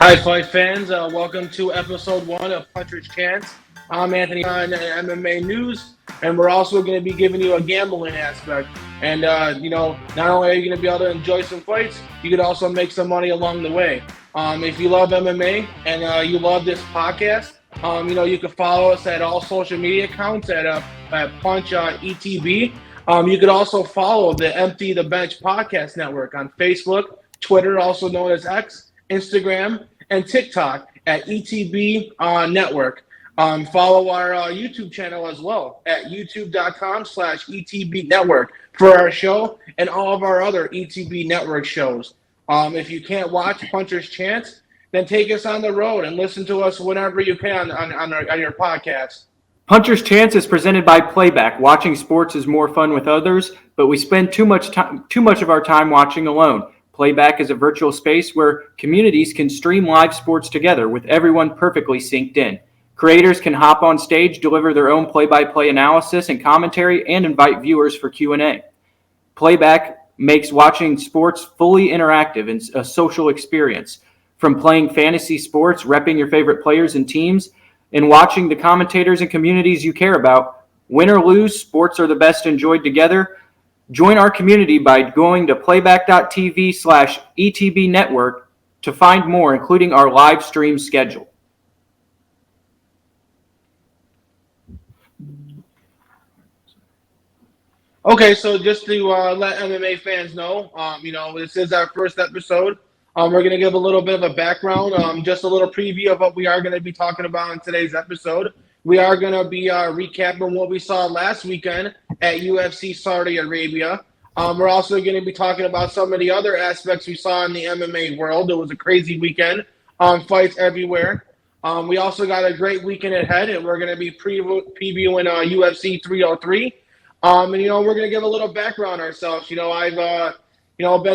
Hi, fight fans. Welcome to episode 1 of Puncher's Chance. I'm Anthony on MMA News, and we're also going to be giving you a gambling aspect. And, not only are you going to be able to enjoy some fights, you could also make some money along the way. If you love MMA and you love this podcast, you can follow us at all social media accounts at Punch ETB. You could also follow the Empty the Bench podcast network on Facebook, Twitter, also known as X, Instagram, and TikTok at ETB Network. Follow our YouTube channel as well at youtube.com/ETB Network for our show and all of our other ETB Network shows. If you can't watch Puncher's Chance, then take us on the road and listen to us whenever you can on your podcast. Puncher's Chance is presented by Playback. Watching sports is more fun with others, but we spend too much of our time watching alone. Playback is a virtual space where communities can stream live sports together with everyone perfectly synced in. Creators can hop on stage, deliver their own play-by-play analysis and commentary, and invite viewers for Q&A. Playback makes watching sports fully interactive and a social experience. From playing fantasy sports, repping your favorite players and teams, and watching the commentators and communities you care about, win or lose, sports are the best enjoyed together. Join our community by going to playback.tv/ETB Network to find more, including our live stream schedule. Okay, so just to let MMA fans know, this is our first episode. We're going to give a little bit of a background, just a little preview of what we are going to be talking about in today's episode. We are going to be recapping what we saw last weekend at UFC Saudi Arabia. We're also going to be talking about some of the other aspects we saw in the MMA world. It was a crazy weekend, fights everywhere. We also got a great weekend ahead, and we're going to be previewing UFC 303. We're going to give a little background ourselves. I've been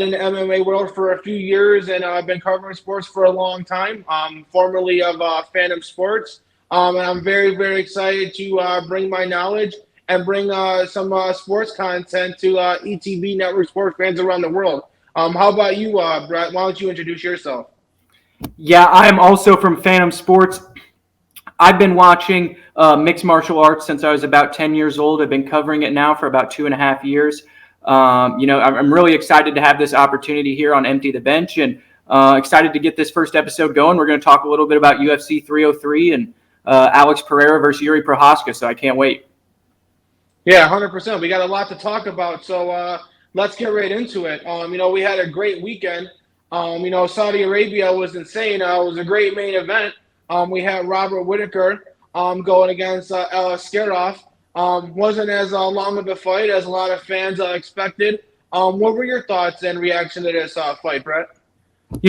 in the MMA world for a few years, and I've been covering sports for a long time, formerly of Phantom Sports. And I'm very, very excited to bring my knowledge and bring some sports content to ETB Network sports fans around the world. How about you, Brett? Why don't you introduce yourself? Yeah, I am also from Phantom Sports. I've been watching mixed martial arts since I was about 10 years old. I've been covering it now for about 2.5 years. I'm really excited to have this opportunity here on Empty the Bench, and excited to get this first episode going. We're going to talk a little bit about UFC 303 and Alex Pereira versus Yuri Prochazka, so I can't wait. Yeah, 100%. We got a lot to talk about, so let's get right into it. We had a great weekend. Saudi Arabia was insane. It was a great main event. We had Robert Whittaker going against Askarov. Wasn't as long of a fight as a lot of fans expected. What were your thoughts and reaction to this fight, Brett?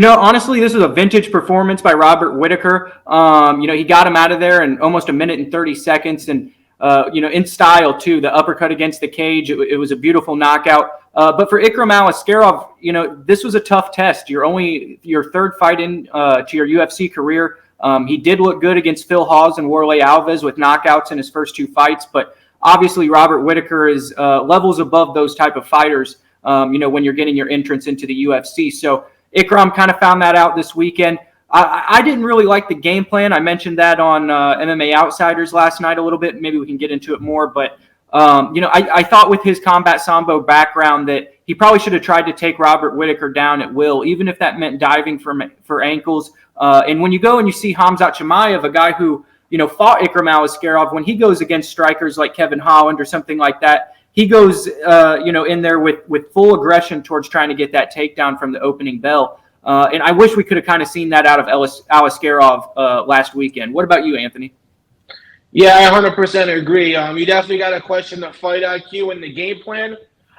Honestly, this was a vintage performance by Robert Whittaker. He got him out of there in almost 1 minute and 30 seconds. And, in style, too, the uppercut against the cage, it was a beautiful knockout. But for Ikram Askarov, this was a tough test. Your third fight to your UFC career. He did look good against Phil Hawes and Warley Alves with knockouts in his first 2 fights. But obviously, Robert Whittaker is levels above those type of fighters, when you're getting your entrance into the UFC. So Ikram kind of found that out this weekend. I didn't really like the game plan. I mentioned that on MMA Outsiders last night a little bit. Maybe we can get into it more. But, I thought with his combat sambo background that he probably should have tried to take Robert Whittaker down at will, even if that meant diving for ankles. And when you go and you see Hamzat Chimaev, a guy who, fought Ikram Askarov, when he goes against strikers like Kevin Holland or something like that, he goes, in there with full aggression towards trying to get that takedown from the opening bell. And I wish we could have kind of seen that out of Askarov last weekend. What about you, Anthony? Yeah, I 100% agree. You definitely got to question the fight IQ and the game plan.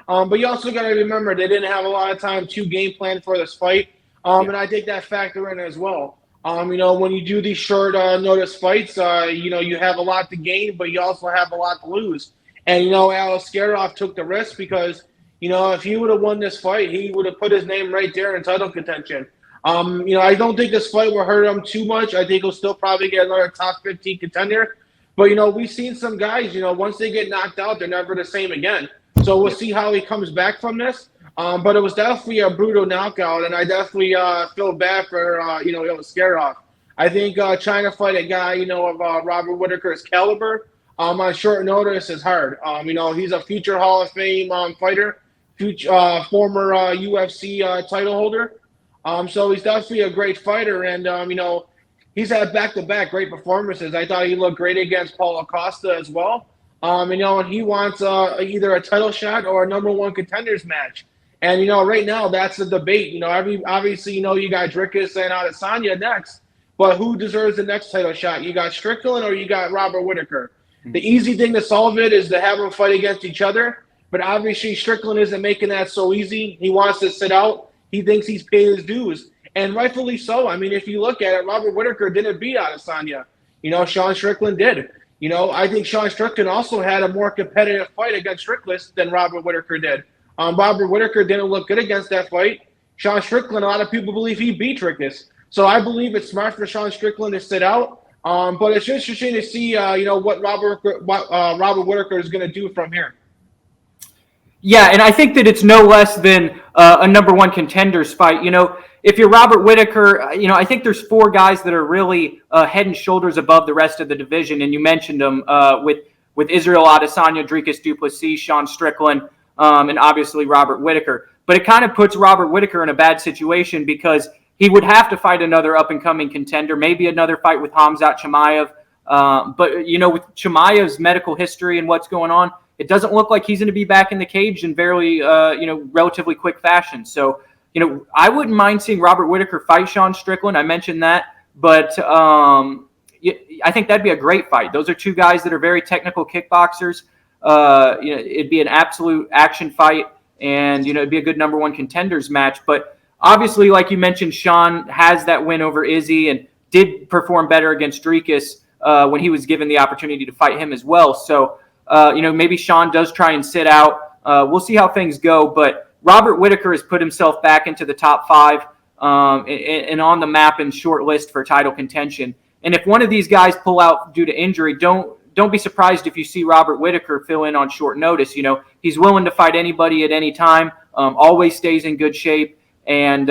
But you also got to remember they didn't have a lot of time to game plan for this fight. And I think that factor in as well. When you do these short notice fights, you have a lot to gain, but you also have a lot to lose. And, Askarov took the risk because, if he would have won this fight, he would have put his name right there in title contention. I don't think this fight will hurt him too much. I think he'll still probably get another top 15 contender. But, we've seen some guys, once they get knocked out, they're never the same again. So we'll see how he comes back from this. But it was definitely a brutal knockout, and I definitely feel bad for Scaroff. I think trying to fight a guy of Robert Whittaker's caliber on short notice is hard. He's a future Hall of Fame fighter, former UFC title holder. So he's definitely a great fighter, and he's had back-to-back great performances. I thought he looked great against Paulo Costa as well. And he wants either a title shot or a number one contenders match. And right now that's the debate. Obviously, you got Dricus and Adesanya next, but who deserves the next title shot? You got Strickland or you got Robert Whittaker? The easy thing to solve it is to have them fight against each other. But obviously, Strickland isn't making that so easy. He wants to sit out. He thinks he's paid his dues, and rightfully so. I mean, if you look at it, Robert Whittaker didn't beat Adesanya. Sean Strickland did. I think Sean Strickland also had a more competitive fight against Strickland than Robert Whittaker did. Robert Whittaker didn't look good against that fight. Sean Strickland, a lot of people believe he beat Strickland. So I believe it's smart for Sean Strickland to sit out. But it's just interesting to see, what Robert Whittaker is going to do from here. Yeah, and I think that it's no less than a number one contenders fight. If you're Robert Whittaker, I think there's four guys that are really head and shoulders above the rest of the division, and you mentioned them with Israel Adesanya, Dricus du Plessis, Sean Strickland, and obviously Robert Whittaker. But it kind of puts Robert Whittaker in a bad situation because he would have to fight another up-and-coming contender, maybe another fight with Khamzat Chimaev. But with Chimaev's medical history and what's going on, it doesn't look like he's going to be back in the cage in very, relatively quick fashion. So, I wouldn't mind seeing Robert Whittaker fight Sean Strickland. I mentioned that, but I think that'd be a great fight. Those are two guys that are very technical kickboxers. It'd be an absolute action fight, and it'd be a good number one contenders match. But obviously, like you mentioned, Sean has that win over Izzy and did perform better against Dricus when he was given the opportunity to fight him as well. So, maybe Sean does try and sit out. We'll see how things go. But Robert Whittaker has put himself back into the top five and on the map and short list for title contention. And if one of these guys pull out due to injury, don't be surprised if you see Robert Whittaker fill in on short notice. He's willing to fight anybody at any time, always stays in good shape. And,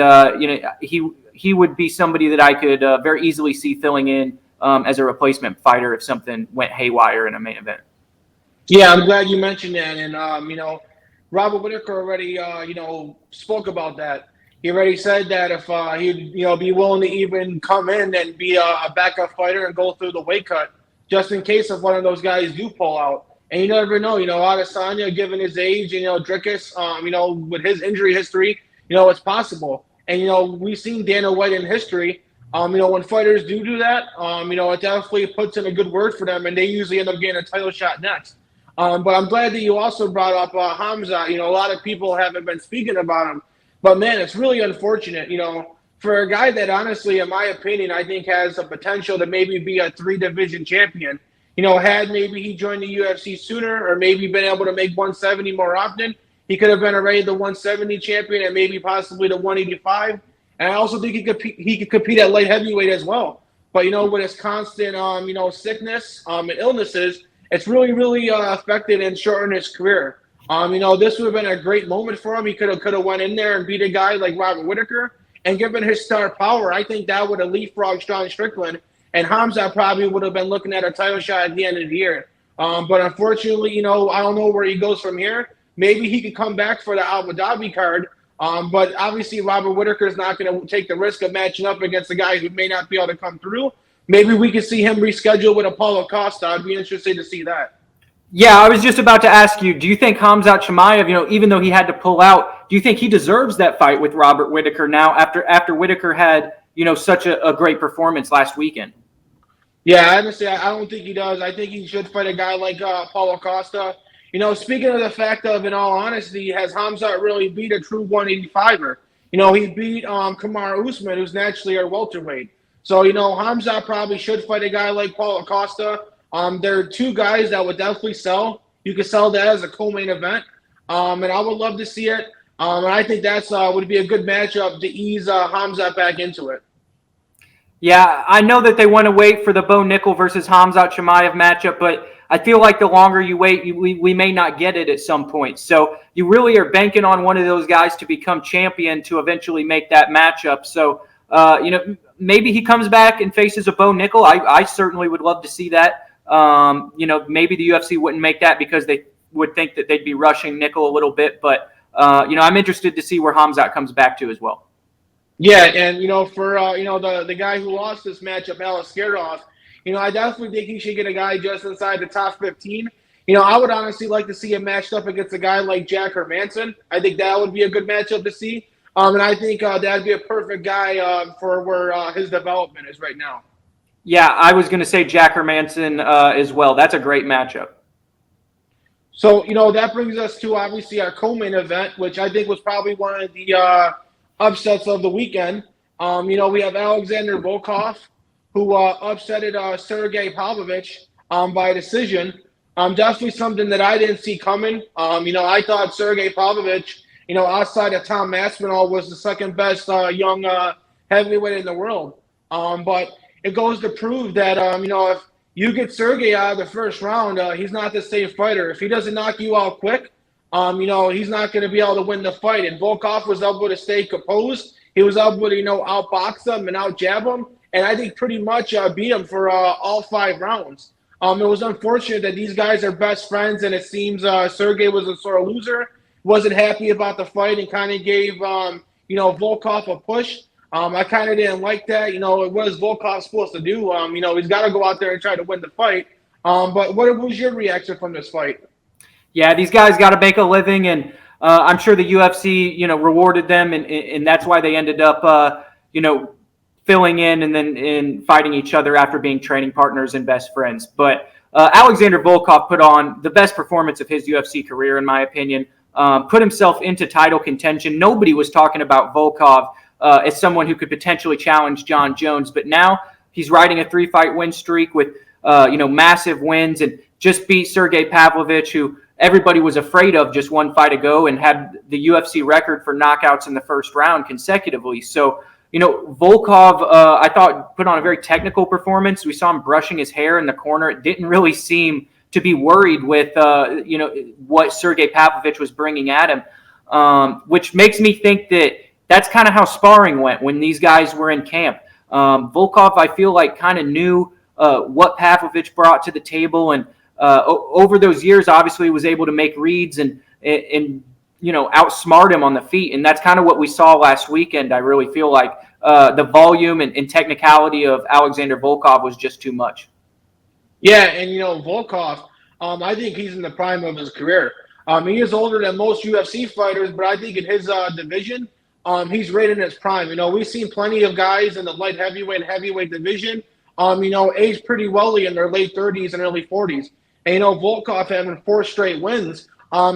he would be somebody that I could very easily see filling in as a replacement fighter if something went haywire in a main event. Yeah, I'm glad you mentioned that. And, Robert Whittaker already, spoke about that. He already said that if he'd, be willing to even come in and be a backup fighter and go through the weight cut, just in case if one of those guys do pull out. And you never know, Adesanya, given his age, Dricus, with his injury history, it's possible. And, we've seen Dana White in history. When fighters do that, it definitely puts in a good word for them, and they usually end up getting a title shot next. But I'm glad that you also brought up Khamzat. A lot of people haven't been speaking about him. But, man, it's really unfortunate, for a guy that honestly, in my opinion, I think has the potential to maybe be a three-division champion. Had maybe he joined the UFC sooner or maybe been able to make 170 more often, he could have been already the 170 champion and maybe possibly the 185. And I also think he could compete at light heavyweight as well. But, with his constant, sickness and illnesses, it's really, really affected and shortened his career. This would have been a great moment for him. He could have went in there and beat a guy like Robert Whittaker. And given his star power, I think that would have leapfrogged Sean Strickland. And Khamzat probably would have been looking at a title shot at the end of the year. But unfortunately, I don't know where he goes from here. Maybe he could come back for the Abu Dhabi card. But obviously, Robert Whittaker is not going to take the risk of matching up against a guy who may not be able to come through. Maybe we could see him reschedule with Paulo Costa. I'd be interested to see that. Yeah, I was just about to ask you, do you think Khamzat Chimaev, even though he had to pull out, do you think he deserves that fight with Robert Whittaker now after Whittaker had, such a great performance last weekend? Yeah, honestly, I don't think he does. I think he should fight a guy like Paulo Costa. Speaking of the fact of, in all honesty, has Khamzat really beat a true 185er? He beat Kamaru Usman, who's naturally a welterweight. So, Khamzat probably should fight a guy like Paulo Costa. There are two guys that would definitely sell. You could sell that as a co-main event. And I would love to see it. And I think that's would be a good matchup to ease Khamzat back into it. Yeah, I know that they want to wait for the Bo Nickel versus Khamzat Chimaev matchup, but I feel like the longer you wait, we may not get it at some point. So you really are banking on one of those guys to become champion to eventually make that matchup. So, maybe he comes back and faces a Bo Nickel. I certainly would love to see that. Maybe the UFC wouldn't make that because they would think that they'd be rushing Nickel a little bit. But, I'm interested to see where Khamzat comes back to as well. Yeah, and for the guy who lost this matchup, Alex Skerdoff, I definitely think he should get a guy just inside the top 15. I would honestly like to see him matched up against a guy like Jack Hermanson. I think that would be a good matchup to see. And I think that'd be a perfect guy for where his development is right now. Yeah, I was going to say Jack Hermanson as well. That's a great matchup. So, that brings us to obviously our co-main event, which I think was probably one of the upsets of the weekend. We have Alexander Volkov, who upsetted Sergey Pavlovich by decision. Definitely something that I didn't see coming. I thought Sergey Pavlovich, outside of Tom Aspinall, was the second best young heavyweight in the world. But it goes to prove that, if you get Sergey out of the first round, he's not the same fighter. If he doesn't knock you out quick, he's not going to be able to win the fight. And Volkov was able to stay composed. He was able to, outbox him and outjab him. And I think pretty much beat him for all 5 rounds. It was unfortunate that these guys are best friends, and it seems Sergey was a sore loser, wasn't happy about the fight, and kind of gave, Volkov a push. I kind of didn't like that. What is Volkov supposed to do? He's got to go out there and try to win the fight. But what was your reaction from this fight? Yeah, these guys got to make a living, and I'm sure the UFC, rewarded them, and that's why they ended up, filling in and then fighting each other after being training partners and best friends. But Alexander Volkov put on the best performance of his UFC career, in my opinion. Put himself into title contention. Nobody was talking about Volkov as someone who could potentially challenge John Jones, but now he's riding a 3-fight win streak with massive wins, and just beat Sergey Pavlovich, who everybody was afraid of just 1 fight ago, and had the UFC record for knockouts in the first round consecutively. So, Volkov, I thought, put on a very technical performance. We saw him brushing his hair in the corner. It didn't really seem to be worried with, what Sergey Pavlovich was bringing at him, which makes me think that that's kind of how sparring went when these guys were in camp. Volkov, I feel like, kind of knew what Pavlovich brought to the table, and over those years, obviously, was able to make reads and outsmart him on the feet. And that's kind of what we saw last weekend. I really feel like the volume and technicality of Alexander Volkov was just too much. Yeah, and Volkov, I think he's in the prime of his career. He is older than most UFC fighters, but I think in his division, he's right in his prime. We've seen plenty of guys in the light heavyweight and heavyweight division, age pretty well in their late 30s and early 40s. And Volkov having 4 straight wins,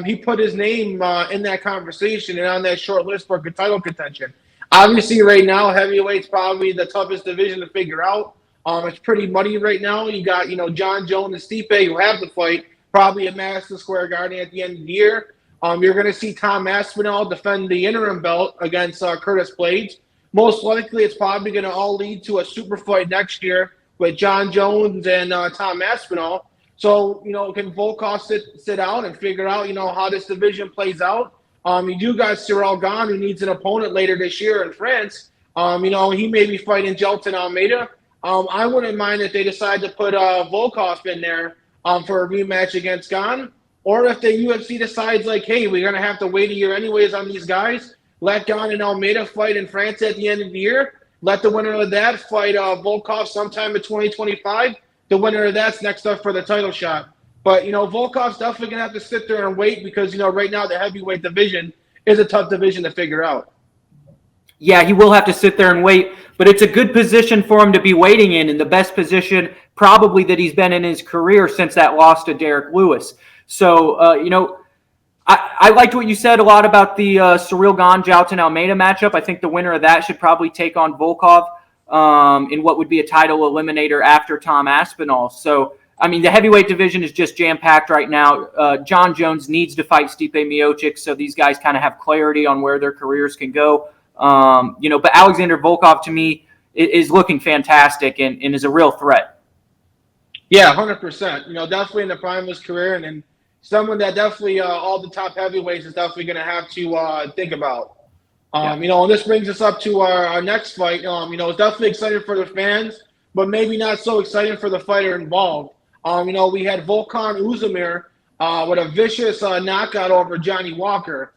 he put his name in that conversation and on that short list for title contention. Obviously, right now, heavyweight's probably the toughest division to figure out. It's pretty muddy right now. You got, John Jones and Stipe who have the fight, probably at Madison Square Garden at the end of the year. You're going to see Tom Aspinall defend the interim belt against Curtis Blades. Most likely, it's probably going to all lead to a super fight next year with John Jones and Tom Aspinall. So, can Volkov sit out and figure out, how this division plays out? You do got Cyril Gane, who needs an opponent later this year in France. He may be fighting Gelton Almeida. I wouldn't mind if they decide to put Volkov in there for a rematch against Gane. Or if the UFC decides, like, hey, we're going to have to wait a year anyways on these guys, let Gane and Almeida fight in France at the end of the year. Let the winner of that fight Volkov sometime in 2025. The winner of that's next up for the title shot. But, Volkov's definitely going to have to sit there and wait because, right now the heavyweight division is a tough division to figure out. Yeah, he will have to sit there and wait, but it's a good position for him to be waiting in, and the best position probably that he's been in his career since that loss to Derek Lewis. So, I liked what you said a lot about the Cyril Gane Gelton Almeida matchup. I think the winner of that should probably take on Volkov in what would be a title eliminator after Tom Aspinall. So, the heavyweight division is just jam-packed right now. John Jones needs to fight Stipe Miocic, so these guys kind of have clarity on where their careers can go. But Alexander Volkov, to me, is looking fantastic and is a real threat. Yeah, 100%. Definitely in the prime of his career, and someone that definitely all the top heavyweights is definitely going to have to think about. Yeah. And this brings us up to our next fight. It's definitely exciting for the fans, but maybe not so exciting for the fighter involved. We had Volkan Oezdemir with a vicious knockout over Johnny Walker.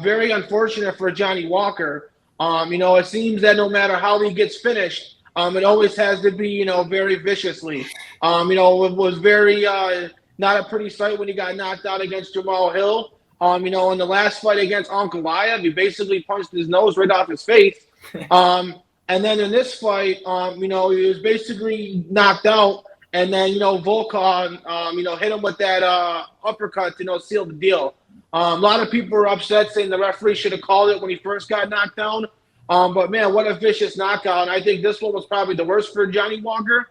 Very unfortunate for Johnny Walker. It seems that no matter how he gets finished, it always has to be, very viciously. It was very not a pretty sight when he got knocked out against Jamal Hill. In the last fight against Ankalaev, he basically punched his nose right off his face. And then in this fight, he was basically knocked out. And then, Volkan, hit him with that uppercut to, seal the deal. A lot of people were upset saying the referee should have called it when he first got knocked down. But, man, what a vicious knockout. And I think this one was probably the worst for Johnny Walker.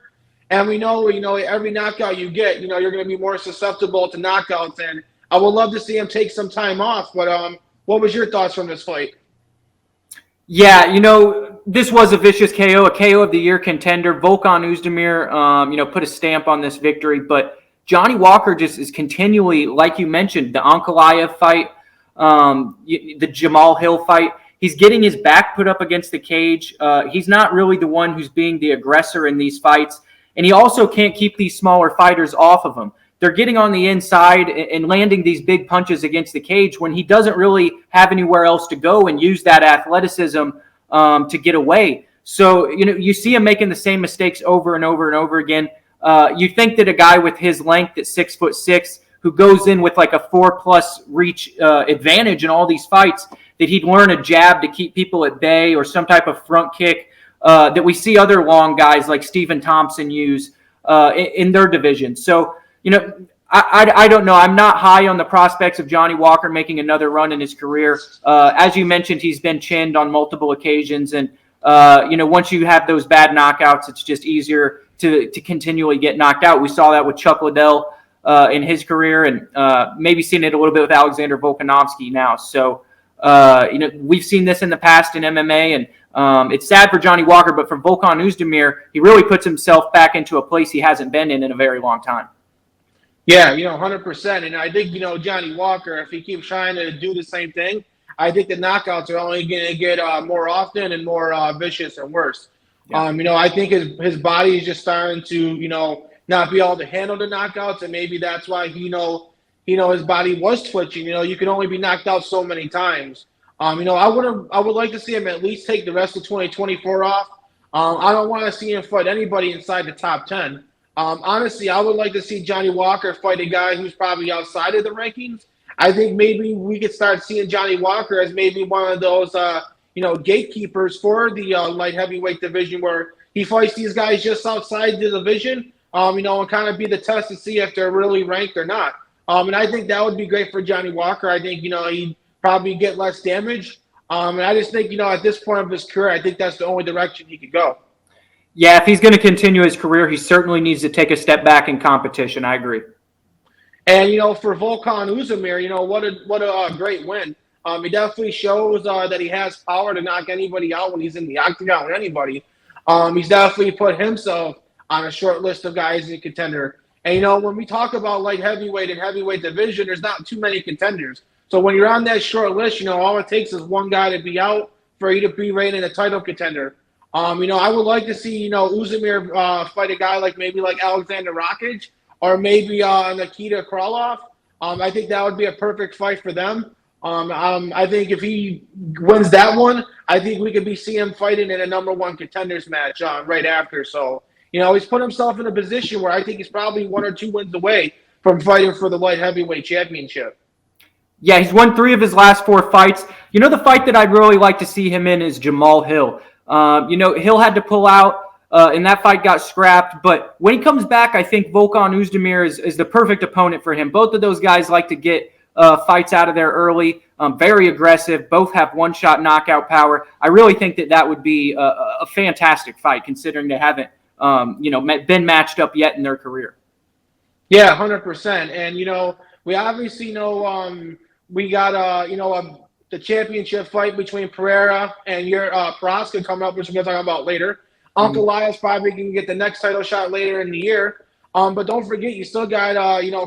And we know, every knockout you get, you're going to be more susceptible to knockouts. And I would love to see him take some time off. But what was your thoughts from this fight? Yeah, this was a vicious KO, a KO of the year contender. Volkan Oezdemir, put a stamp on this victory. But Johnny Walker just is continually, like you mentioned, the Ankalaev fight, the Jamal Hill fight. He's getting his back put up against the cage. He's not really the one who's being the aggressor in these fights. And he also can't keep these smaller fighters off of him. They're getting on the inside and landing these big punches against the cage when he doesn't really have anywhere else to go and use that athleticism to get away. So, you see him making the same mistakes over and over and over again. You think that a guy with his length at 6'6", who goes in with like a 4+ reach advantage in all these fights, that he'd learn a jab to keep people at bay or some type of front kick that we see other long guys like Stephen Thompson use in their division. So, I don't know. I'm not high on the prospects of Johnny Walker making another run in his career. As you mentioned, he's been chinned on multiple occasions. And, once you have those bad knockouts, it's just easier to continually get knocked out. We saw that with Chuck Liddell in his career, and maybe seen it a little bit with Alexander Volkanovski now. So, we've seen this in the past in MMA, and it's sad for Johnny Walker, but for Volkan Oezdemir, he really puts himself back into a place he hasn't been in a very long time. Yeah, 100%. And I think, Johnny Walker, if he keeps trying to do the same thing, I think the knockouts are only going to get more often and more vicious and worse. Yeah. I think his body is just starting to, not be able to handle the knockouts. And maybe that's why, his body was twitching. You can only be knocked out so many times. I would like to see him at least take the rest of 2024 off. I don't want to see him fight anybody inside the top 10. Honestly, I would like to see Johnny Walker fight a guy who's probably outside of the rankings. I think maybe we could start seeing Johnny Walker as maybe one of those, gatekeepers for the light heavyweight division, where he fights these guys just outside the division, and kind of be the test to see if they're really ranked or not. And I think that would be great for Johnny Walker. I think, he'd probably get less damage. And I just think, at this point of his career, I think that's the only direction he could go. Yeah, if he's going to continue his career, he certainly needs to take a step back in competition. I agree. And, for Volkan Oezdemir, what a great win. He definitely shows that he has power to knock anybody out when he's in the octagon with anybody. He's definitely put himself on a short list of guys in contender. And, when we talk about light heavyweight and heavyweight division, there's not too many contenders. So when you're on that short list, all it takes is one guy to be out for you to be rated a title contender. I would like to see, Oezdemir fight a guy like Alexander Rakic or maybe Nikita Krylov. I think that would be a perfect fight for them. I think if he wins that one, I think we could be seeing him fighting in a number one contenders match right after. So, he's put himself in a position where I think he's probably 1 or 2 wins away from fighting for the light heavyweight championship. Yeah, he's won 3 of his last 4 fights. The fight that I'd really like to see him in is Jamal Hill. Hill had to pull out, and that fight got scrapped. But when he comes back, I think Volkan Oezdemir is the perfect opponent for him. Both of those guys like to get fights out of there early, very aggressive. Both have one-shot knockout power. I really think that would be a fantastic fight, considering they haven't, been matched up yet in their career. Yeah, 100%. And, we obviously know we got, the championship fight between Pereira and your Proska coming up, which we're going to talk about later. Ankalaev's probably going to get the next title shot later in the year. But don't forget, you still got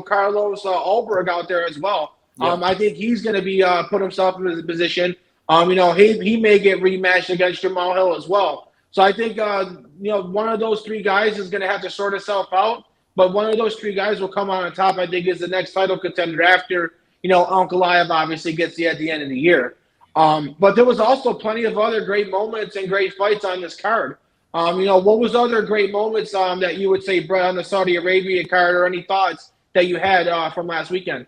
Carlos Ulberg out there as well. Yep. I think he's going to be put himself in a position. He may get rematched against Jamal Hill as well. So I think one of those three guys is going to have to sort itself out. But one of those three guys will come on top. I think is the next title contender after Ankalaev obviously gets at the end of the year. But there was also plenty of other great moments and great fights on this card. What was other great moments that you would say, Brett, on the Saudi Arabia card, or any thoughts that you had from last weekend?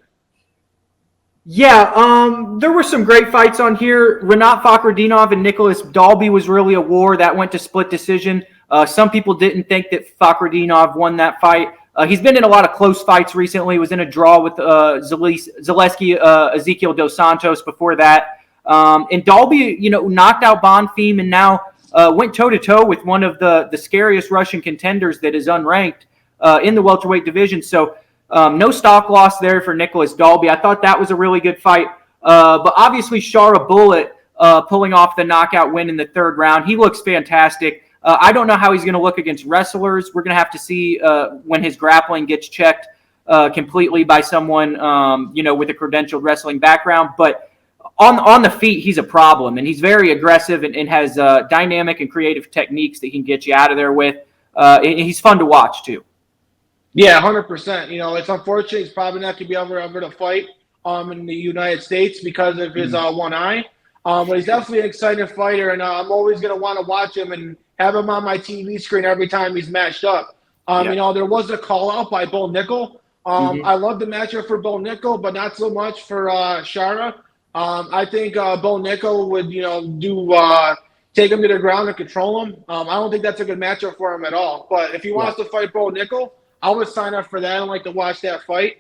Yeah, there were some great fights on here. Renat Fakhretdinov and Nicholas Dalby was really a war that went to split decision. Some people didn't think that Fakhretdinov won that fight. He's been in a lot of close fights recently. He was in a draw with Zaleski Ezekiel Dos Santos before that. And Dalby, knocked out Bonfim and now went toe-to-toe with one of the scariest Russian contenders that is unranked in the welterweight division. So no stock loss there for Nicholas Dalby. I thought that was a really good fight. But obviously, Shara Bullet pulling off the knockout win in the third round. He looks fantastic. I don't know how he's going to look against wrestlers. We're going to have to see when his grappling gets checked completely by someone, with a credentialed wrestling background. But on the feet, he's a problem, and he's very aggressive and has dynamic and creative techniques that he can get you out of there with. And he's fun to watch, too. Yeah, 100%. It's unfortunate he's probably not going to be ever to fight in the United States because of his one eye. But he's definitely an exciting fighter, and I'm always going to want to watch him and have him on my TV screen every time he's matched up. There was a call-out by Bo Nickel. I love the matchup for Bo Nickel, but not so much for Shara. I think Bo Nickel would, take him to the ground and control him. I don't think that's a good matchup for him at all. But if he wants to fight Bo Nickel, I would sign up for that. I'd like to watch that fight.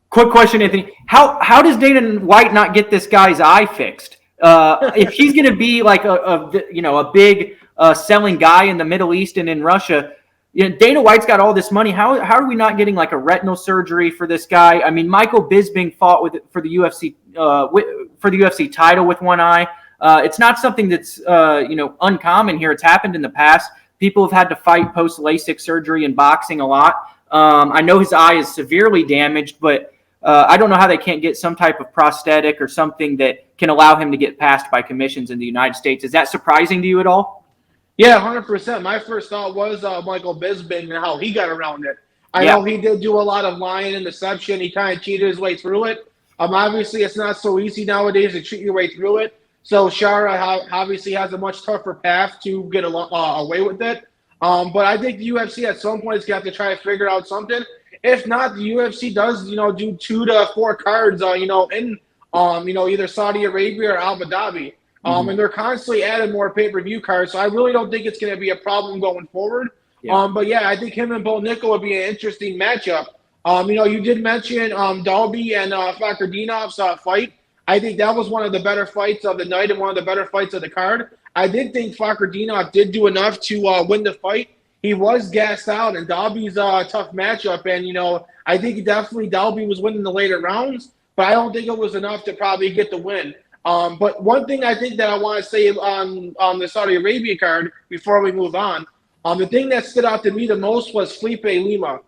Quick question, Anthony. How does Dana White not get this guy's eye fixed? If he's going to be like a big selling guy in the Middle East and in Russia, Dana White's got all this money. How are we not getting like a retinal surgery for this guy? I mean, Michael Bisping fought for the UFC title with one eye. It's not something that's uncommon here. It's happened in the past. People have had to fight post LASIK surgery in boxing a lot. I know his eye is severely damaged, but I don't know how they can't get some type of prosthetic or something that can allow him to get passed by commissions in the United States. Is that surprising to you at all? Yeah, 100%. My first thought was Michael Bisping and how he got around it. I know he did do a lot of lying and deception. He kind of cheated his way through it. Obviously, it's not so easy nowadays to cheat your way through it. So Shara obviously has a much tougher path to get away with it. But I think the UFC at some point is going to have to try to figure out something. If not, the UFC does, do 2 to 4 cards, in either Saudi Arabia or Abu Dhabi. And they're constantly adding more pay-per-view cards. So I really don't think it's going to be a problem going forward. Yeah. But yeah, I think him and Bo Nickel would be an interesting matchup. You did mention Dalby and Fakhretdinov's fight. I think that was one of the better fights of the night and one of the better fights of the card. I did think Fakhretdinov did do enough to win the fight. He was gassed out, and Dalby's a tough matchup. And, I think Dalby was winning the later rounds, but I don't think it was enough to probably get the win. But one thing I think that I want to say on the Saudi Arabia card before we move on, the thing that stood out to me the most was Felipe Lima.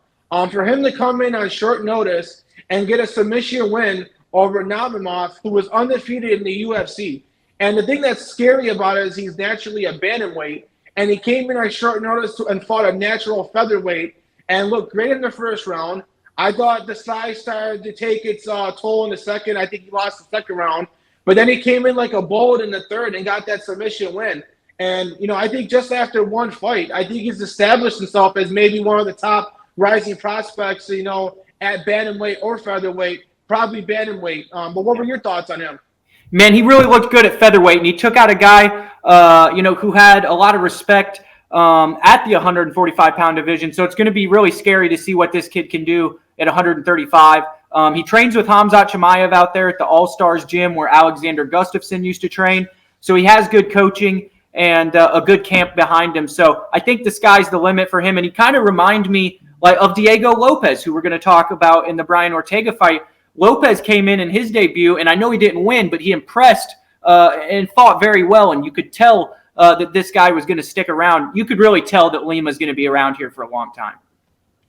For him to come in on short notice and get a submission win over Nabimov, who was undefeated in the UFC. And the thing that's scary about it is he's naturally a bantamweight, and he came in on short notice and fought a natural featherweight and looked great in the first round. I thought the size started to take its toll in the second. I think he lost the second round. But then he came in like a bull in the third and got that submission win. And, I think just after one fight, I think he's established himself as maybe one of the top rising prospects, at bantamweight or featherweight, probably bantamweight. But what were your thoughts on him? Man, he really looked good at featherweight, and he took out a guy, who had a lot of respect at the 145-pound division. So it's going to be really scary to see what this kid can do at 135. He trains with Hamzat Chimaev out there at the All-Stars gym where Alexander Gustafsson used to train. So he has good coaching and a good camp behind him. So I think the sky's the limit for him. And he kind of reminded me of Diego Lopez, who we're going to talk about in the Brian Ortega fight. Lopez came in his debut, and I know he didn't win, but he impressed and fought very well. And you could tell that this guy was going to stick around. You could really tell that Lima's going to be around here for a long time.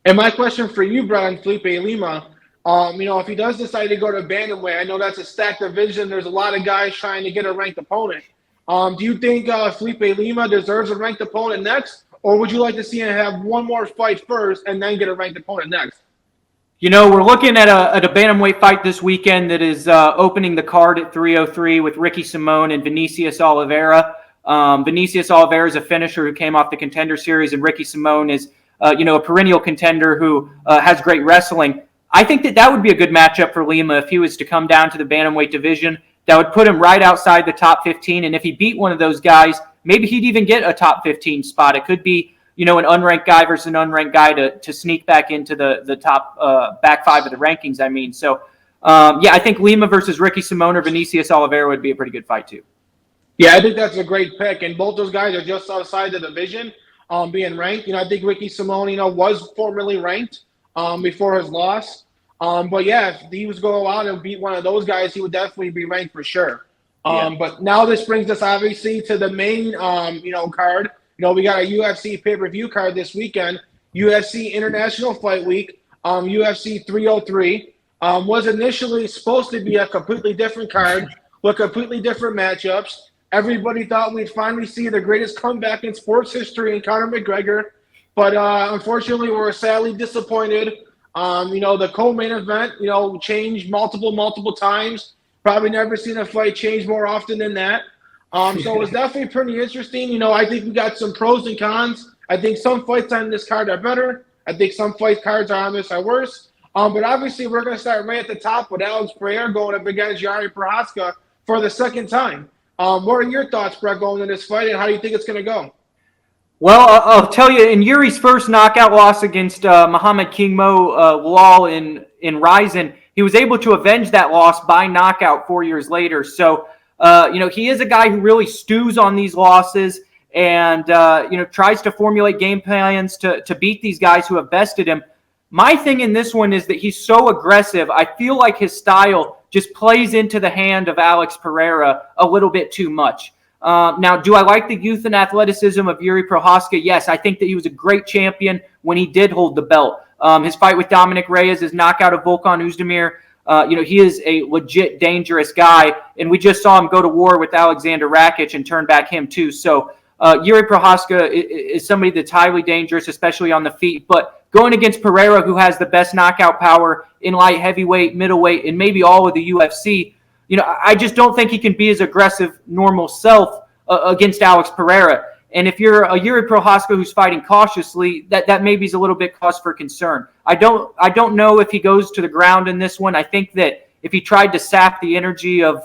And my question for you, Brett, and Felipe Lima, if he does decide to go to bantamweight, I know that's a stacked division. There's a lot of guys trying to get a ranked opponent. Do you think Felipe Lima deserves a ranked opponent next, or would you like to see him have one more fight first and then get a ranked opponent next? We're looking at a bantamweight fight this weekend that is opening the card at 303 with Ricky Simón and Vinicius Oliveira. Vinicius Oliveira is a finisher who came off the Contender Series, and Ricky Simón is a perennial contender who has great wrestling. I think that would be a good matchup for Lima if he was to come down to the bantamweight division. That would put him right outside the top 15, and if he beat one of those guys, maybe he'd even get a top 15 spot. It could be, an unranked guy versus an unranked guy to sneak back into the top back five of the rankings, I mean. So, I think Lima versus Ricky Simón or Vinicius Oliveira would be a pretty good fight, too. Yeah, I think that's a great pick, and both those guys are just outside the division being ranked. I think Ricky Simón, was formerly ranked before his loss. But yeah, if he was to go out and beat one of those guys, he would definitely be ranked for sure. But now this brings us obviously to the main, card. We got a UFC pay-per-view card this weekend. UFC International Fight Week, UFC 303, was initially supposed to be a completely different card with completely different matchups. Everybody thought we'd finally see the greatest comeback in sports history in Conor McGregor. But unfortunately, we were sadly disappointed. The co-main event, changed multiple times. Probably never seen a fight change more often than that. So it was definitely pretty interesting. I think we got some pros and cons. I think some fights on this card are better. I think some fight cards on this are worse. But obviously, we're going to start right at the top with Alex Pereira going up against Jiri Prochazka for the second time. What are your thoughts, Brett, going into this fight, and how do you think it's going to go? Well, I'll tell you, in Yuri's first knockout loss against Muhammad Kingmo Lal in Ryzen, he was able to avenge that loss by knockout 4 years later. So, he is a guy who really stews on these losses and, tries to formulate game plans to beat these guys who have bested him. My thing in this one is that he's so aggressive. I feel like his style just plays into the hand of Alex Pereira a little bit too much. Now, do I like the youth and athleticism of Jiri Prochazka? Yes, I think that he was a great champion when he did hold the belt. His fight with Dominic Reyes, his knockout of Volkan Oezdemir, he is a legit dangerous guy, and we just saw him go to war with Alexander Rakic and turn back him too. So Jiri Prochazka is somebody that's highly dangerous, especially on the feet. But going against Pereira, who has the best knockout power in light heavyweight, middleweight, and maybe all of the UFC, I just don't think he can be his aggressive, normal self against Alex Pereira. And if you're a Jiri Prochazka who's fighting cautiously, that maybe is a little bit cause for concern. I don't know if he goes to the ground in this one. I think that if he tried to sap the energy of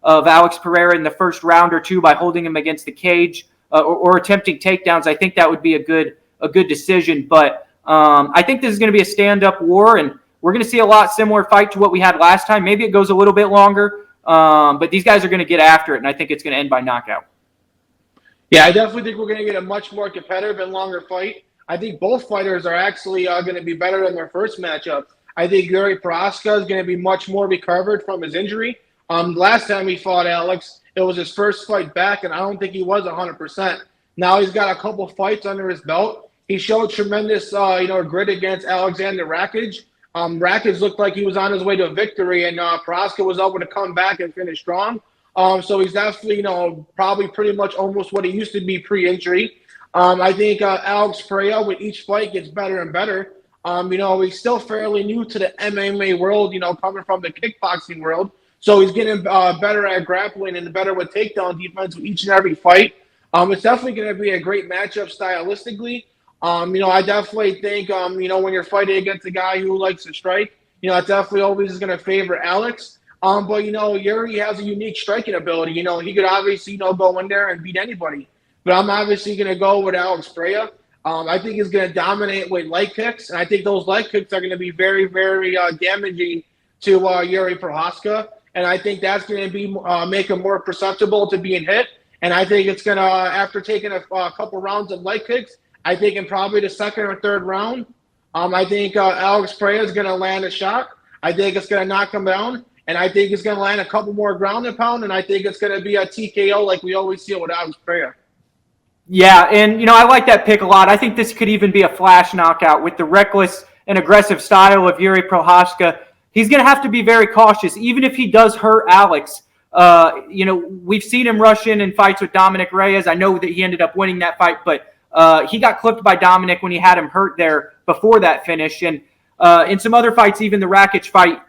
Alex Pereira in the first round or two by holding him against the cage or attempting takedowns, I think that would be a good decision. But I think this is going to be a stand-up war, and we're going to see a lot similar fight to what we had last time. Maybe it goes a little bit longer, but these guys are going to get after it, and I think it's going to end by knockout. Yeah, I definitely think we're going to get a much more competitive and longer fight. I think both fighters are actually going to be better than their first matchup. I think Jiri Prochazka is going to be much more recovered from his injury. Last time he fought Alex, it was his first fight back, and I don't think he was 100%. Now he's got a couple fights under his belt. He showed tremendous, grit against Alexander Rakic. Rakic looked like he was on his way to a victory, and Prochazka was able to come back and finish strong. So he's definitely, probably pretty much almost what he used to be pre-injury. I think Alex Pereira with each fight gets better and better. He's still fairly new to the MMA world, coming from the kickboxing world. So he's getting better at grappling and better with takedown defense with each and every fight. It's definitely going to be a great matchup stylistically. I definitely think, when you're fighting against a guy who likes to strike, it definitely always is going to favor Alex. But, Jiri has a unique striking ability. He could obviously, go in there and beat anybody. But I'm obviously going to go with Alex Pereira. I think he's going to dominate with leg kicks. And I think those leg kicks are going to be very, very damaging to Jiri Prochazka. And I think that's going to be make him more susceptible to being hit. And I think it's going to, after taking a couple rounds of leg kicks, I think in probably the second or third round, I think Alex Pereira is going to land a shot. I think it's going to knock him down. And I think it's going to land a couple more ground and pound, and I think it's going to be a TKO like we always see with Alex Pereira. Yeah, and, I like that pick a lot. I think this could even be a flash knockout with the reckless and aggressive style of Yuri Prochazka. He's going to have to be very cautious, even if he does hurt Alex. We've seen him rush in fights with Dominic Reyes. I know that he ended up winning that fight, but he got clipped by Dominic when he had him hurt there before that finish. And in some other fights, even the Rakic fight,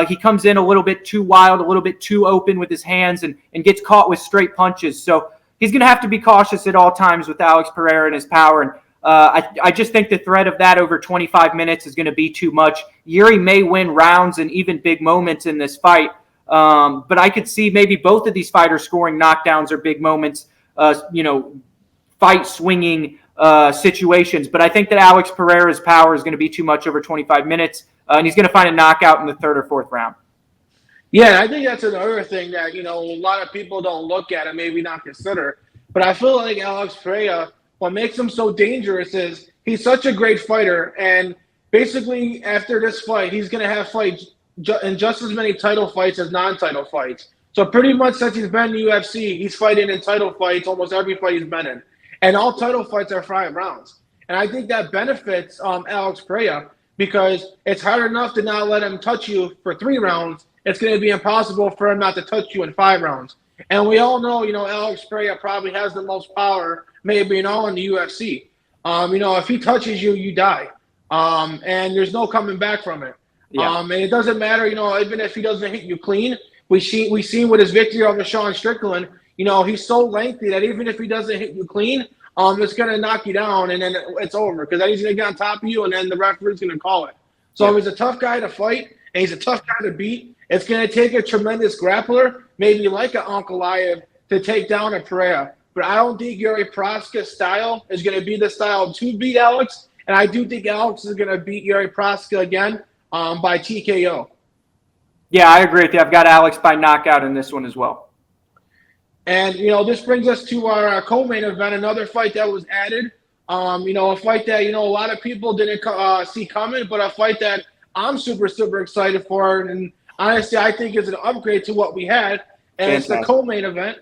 he comes in a little bit too wild, a little bit too open with his hands and gets caught with straight punches. So he's going to have to be cautious at all times with Alex Pereira and his power. And I just think the threat of that over 25 minutes is going to be too much. Yuri may win rounds and even big moments in this fight. But I could see maybe both of these fighters scoring knockdowns or big moments, fight swinging situations. But I think that Alex Pereira's power is going to be too much over 25 minutes, and he's going to find a knockout in the third or fourth round. Yeah, I think that's another thing that, a lot of people don't look at and maybe not consider. But I feel like Alex Pereira, what makes him so dangerous is he's such a great fighter. And basically after this fight, he's going to have fights in just as many title fights as non-title fights. So pretty much since he's been in the UFC, he's fighting in title fights almost every fight he's been in. And all title fights are 5 rounds. And I think that benefits Alex Pereira because it's hard enough to not let him touch you for 3 rounds. It's going to be impossible for him not to touch you in 5 rounds. And we all know, Alex Pereira probably has the most power maybe in all in the UFC. If he touches you, you die. And there's no coming back from it. Yeah. And it doesn't matter, even if he doesn't hit you clean. We seen with his victory over Sean Strickland, he's so lengthy that even if he doesn't hit you clean, it's going to knock you down and then it's over because then he's going to get on top of you and then the referee's going to call it. So if he's a tough guy to fight and he's a tough guy to beat, it's going to take a tremendous grappler, maybe like an Ankalaev, to take down a Pereira. But I don't think Yuri Prochazka's style is going to be the style to beat Alex. And I do think Alex is going to beat Yuri Prochazka again by TKO. Yeah, I agree with you. I've got Alex by knockout in this one as well. And, this brings us to our co-main event, another fight that was added. A fight that, a lot of people didn't see coming, but a fight that I'm super, super excited for. And honestly, I think is an upgrade to what we had. And It's the co-main event.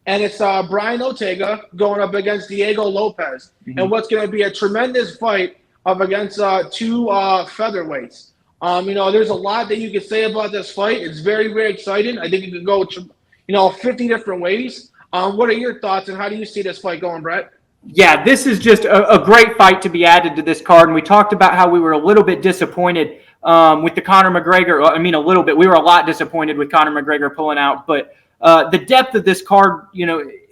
And it's Brian Ortega going up against Diego Lopez. Mm-hmm. And what's going to be a tremendous fight up against 2 featherweights. There's a lot that you could say about this fight. It's very, very exciting. I think it could go, 50 different ways. What are your thoughts and how do you see this fight going, Brett? Yeah, this is just a great fight to be added to this card. And we talked about how we were a little bit disappointed with the Conor McGregor. I mean, a little bit. We were a lot disappointed with Conor McGregor pulling out. But the depth of this card,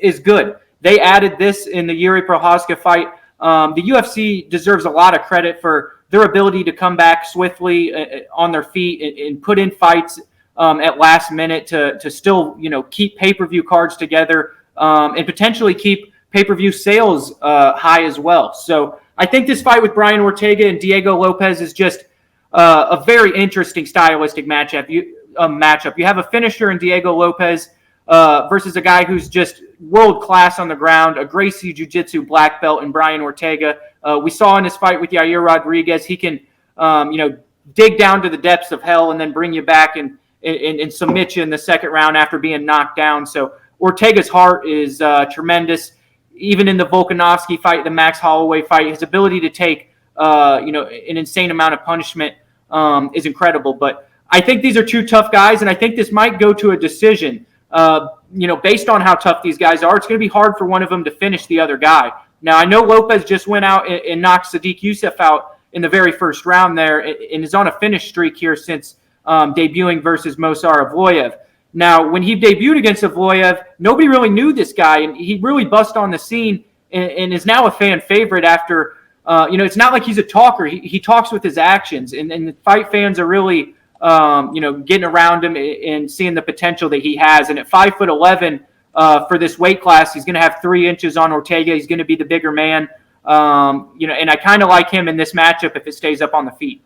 is good. They added this in the Yuri Prochazka fight. The UFC deserves a lot of credit for their ability to come back swiftly on their feet and put in fights at last minute to still, keep pay-per-view cards together and potentially keep pay-per-view sales high as well. So I think this fight with Brian Ortega and Diego Lopez is just a very interesting stylistic matchup. You have a finisher in Diego Lopez versus a guy who's just world-class on the ground, a Gracie Jiu-Jitsu black belt in Brian Ortega. We saw in his fight with Yair Rodriguez, he can, dig down to the depths of hell and then bring you back and submit you in the second round after being knocked down. So Ortega's heart is tremendous. Even in the Volkanovski fight, the Max Holloway fight, his ability to take, an insane amount of punishment is incredible. But I think these are 2 tough guys, and I think this might go to a decision. Based on how tough these guys are, it's going to be hard for one of them to finish the other guy. Now, I know Lopez just went out and knocked Sadiq Youssef out in the very first round there and is on a finish streak here since debuting versus Movsar Evloev. Now, when he debuted against Evloev, nobody really knew this guy, and he really bust on the scene and is now a fan favorite after, it's not like he's a talker. He talks with his actions, and the fight fans are really, getting around him and seeing the potential that he has. And at 5'11", for this weight class, he's going to have 3 inches on Ortega. He's going to be the bigger man, and I kind of like him in this matchup if it stays up on the feet.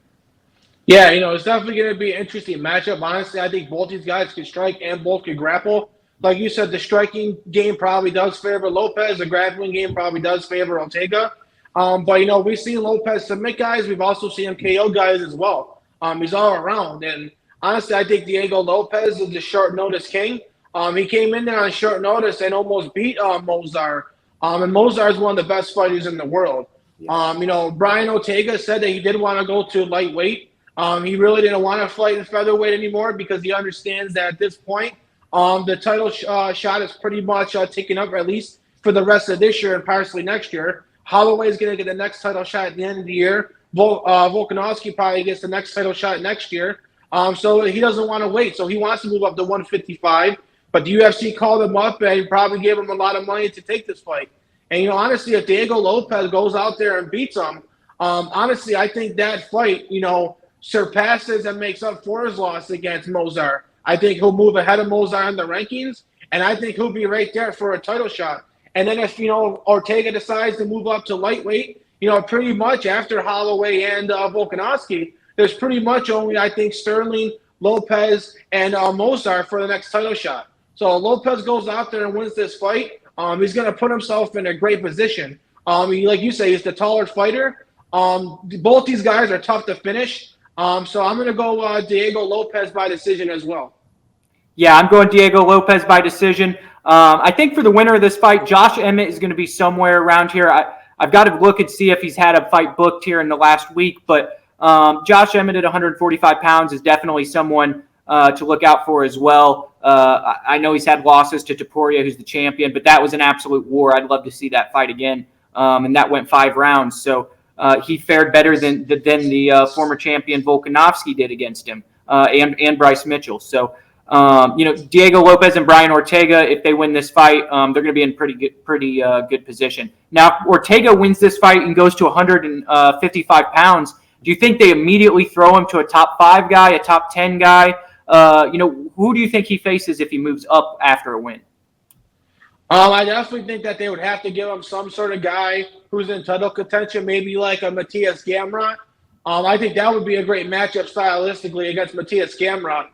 Yeah, it's definitely going to be an interesting matchup. Honestly, I think both these guys can strike and both can grapple. Like you said, the striking game probably does favor Lopez. The grappling game probably does favor Ortega. But, we've seen Lopez submit guys. We've also seen him KO guys as well. He's all around. And honestly, I think Diego Lopez is the short notice king. He came in there on short notice and almost beat Mozar. And Mozar is one of the best fighters in the world. Brian Ortega said that he did want to go to lightweight. He really didn't want to fight in featherweight anymore because he understands that at this point, the title shot is pretty much taken up, at least for the rest of this year and partially next year. Holloway is going to get the next title shot at the end of the year. Volkanovski probably gets the next title shot next year. So he doesn't want to wait. So he wants to move up to 155. But the UFC called him up and probably gave him a lot of money to take this fight. And, honestly, if Diego Lopez goes out there and beats him, honestly, I think that fight, surpasses and makes up for his loss against Mozar. I think he'll move ahead of Mozar in the rankings, and I think he'll be right there for a title shot. And then if, Ortega decides to move up to lightweight, pretty much after Holloway and Volkanovski, there's pretty much only, I think, Sterling, Lopez, and Mozar for the next title shot. So Lopez goes out there and wins this fight. He's going to put himself in a great position. Like you say, he's the taller fighter. Both these guys are tough to finish. So I'm going to go Diego Lopez by decision as well. Yeah, I'm going Diego Lopez by decision. I think for the winner of this fight, Josh Emmett is going to be somewhere around here. I've got to look and see if he's had a fight booked here in the last week. But Josh Emmett at 145 pounds is definitely someone to look out for as well. I know he's had losses to Topuria, who's the champion, but that was an absolute war. I'd love to see that fight again. And that went 5 rounds. So he fared better than the former champion Volkanovski did against him and Bryce Mitchell. So, Diego Lopez and Brian Ortega, if they win this fight, they're going to be in pretty good position. Now, Ortega wins this fight and goes to 155 pounds. Do you think they immediately throw him to a top 5 guy, a top 10 guy? Who do you think he faces if he moves up after a win? I definitely think that they would have to give him some sort of guy who's in title contention, maybe like a Matias Gamrot. I think that would be a great matchup stylistically against Matias Gamrot.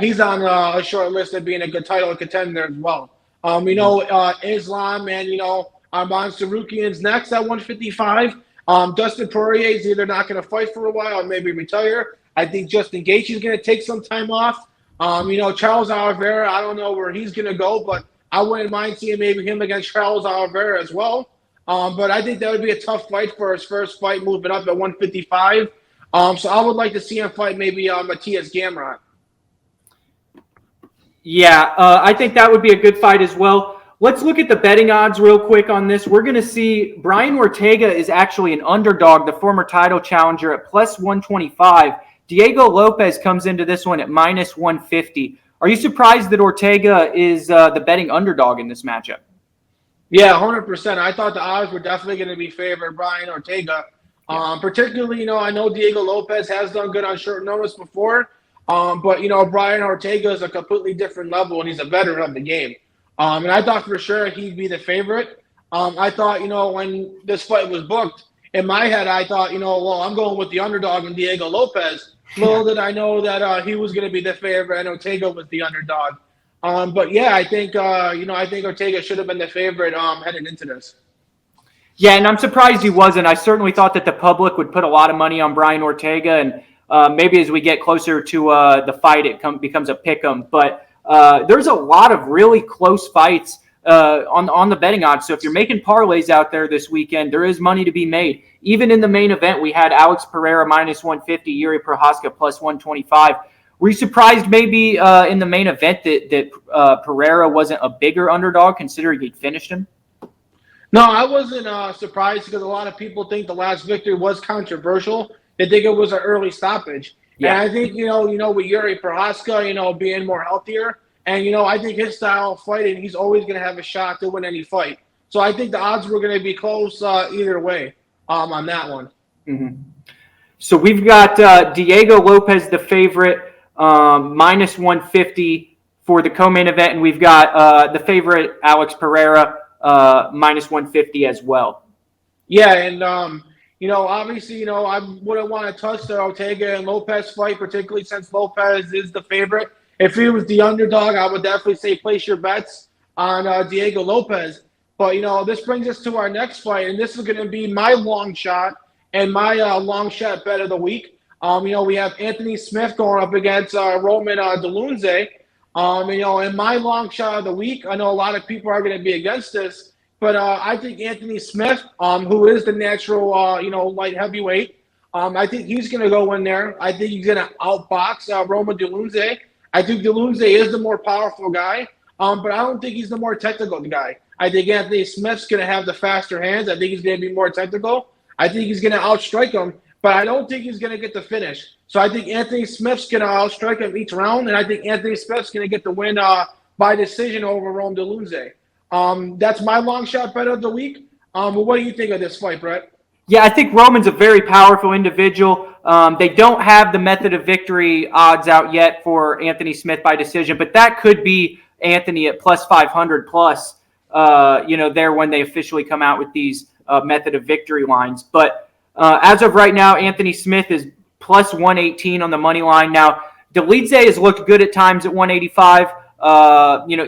He's on a short list of being a good title contender as well. Islam and, Arman Sarukian's next at 155. Dustin Poirier is either not going to fight for a while or maybe retire. I think Justin Gaethje is going to take some time off. Charles Oliveira, I don't know where he's going to go, but I wouldn't mind seeing maybe him against Charles Oliveira as well. But I think that would be a tough fight for his first fight moving up at 155. So I would like to see him fight maybe Matias Gamrot. Yeah, I think that would be a good fight as well. Let's look at the betting odds real quick on this. We're going to see Brian Ortega is actually an underdog, the former title challenger, at plus 125. Diego Lopez comes into this one at minus 150. Are you surprised that Ortega is the betting underdog in this matchup? Yeah, 100%. I thought the odds were definitely going to be favored Brian Ortega. Particularly, I know Diego Lopez has done good on short notice before. But Brian Ortega is a completely different level, and he's a veteran of the game. And I thought for sure he'd be the favorite. I thought, when this fight was booked, in my head, I thought, I'm going with the underdog in Diego Lopez. Little did I know that he was going to be the favorite and Ortega was the underdog. But yeah, I think Ortega should have been the favorite heading into this. Yeah, and I'm surprised he wasn't. I certainly thought that the public would put a lot of money on Brian Ortega, and maybe as we get closer to the fight, it becomes a pick'em. But there's a lot of really close fights on the betting odds. So if you're making parlays out there this weekend, there is money to be made. Even in the main event, we had Alex Pereira minus 150, Yuri Prochazka plus 125. Were you surprised maybe in the main event that Pereira wasn't a bigger underdog considering he'd finished him? No, I wasn't surprised because a lot of people think the last victory was controversial. They think it was an early stoppage. Yeah. And I think, with Yuri Prochazka, being more healthier, and, I think his style of fighting, he's always going to have a shot to win any fight. So I think the odds were going to be close either way on that one. Mm-hmm. So we've got Diego Lopez, the favorite, minus 150 for the co-main event, and we've got the favorite, Alex Pereira, minus 150 as well. Yeah, and obviously, I wouldn't want to touch the Ortega and Lopez fight, particularly since Lopez is the favorite. If he was the underdog, I would definitely say place your bets on Diego Lopez. But, this brings us to our next fight, and this is going to be my long shot and my long shot bet of the week. We have Anthony Smith going up against Roman Delunze. In my long shot of the week, I know a lot of people are going to be against this, but I think Anthony Smith, who is the natural, light heavyweight, I think he's going to go in there. I think he's going to outbox Roman Delunze. I think Delunze is the more powerful guy, but I don't think he's the more technical guy. I think Anthony Smith's going to have the faster hands. I think he's going to be more technical. I think he's going to outstrike him, but I don't think he's going to get the finish. So I think Anthony Smith's going to outstrike him each round, and I think Anthony Smith's going to get the win by decision over Rome Delunze. That's my long shot bet of the week. What do you think of this fight, Brett? Yeah, I think Roman's a very powerful individual. They don't have the method of victory odds out yet for Anthony Smith by decision, but that could be Anthony at plus 500 plus, there when they officially come out with these method of victory lines. But as of right now, Anthony Smith is plus 118 on the money line. Now, Delidze has looked good at times at 185.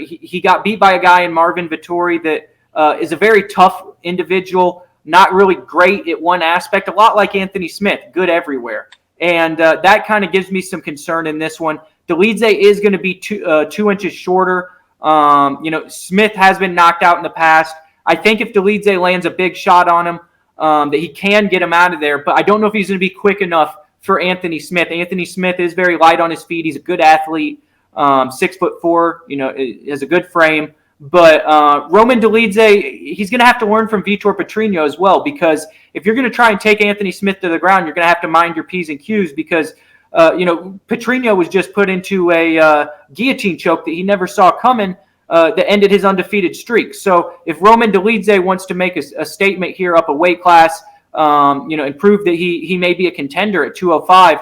He got beat by a guy in Marvin Vettori that is a very tough individual. Not really great at one aspect, a lot like Anthony Smith, good everywhere. And that kind of gives me some concern in this one. Delidze is going to be 2 inches shorter. Smith has been knocked out in the past. I think if Delidze lands a big shot on him, that he can get him out of there. But I don't know if he's going to be quick enough for Anthony Smith. Anthony Smith is very light on his feet. He's a good athlete, 6'4", has a good frame. But Roman Delidze, he's going to have to learn from Vitor Petrino as well, because if you're going to try and take Anthony Smith to the ground, you're going to have to mind your P's and Q's, because, Petrino was just put into a guillotine choke that he never saw coming that ended his undefeated streak. So if Roman Delidze wants to make a statement here up a weight class, and prove that he may be a contender at 205,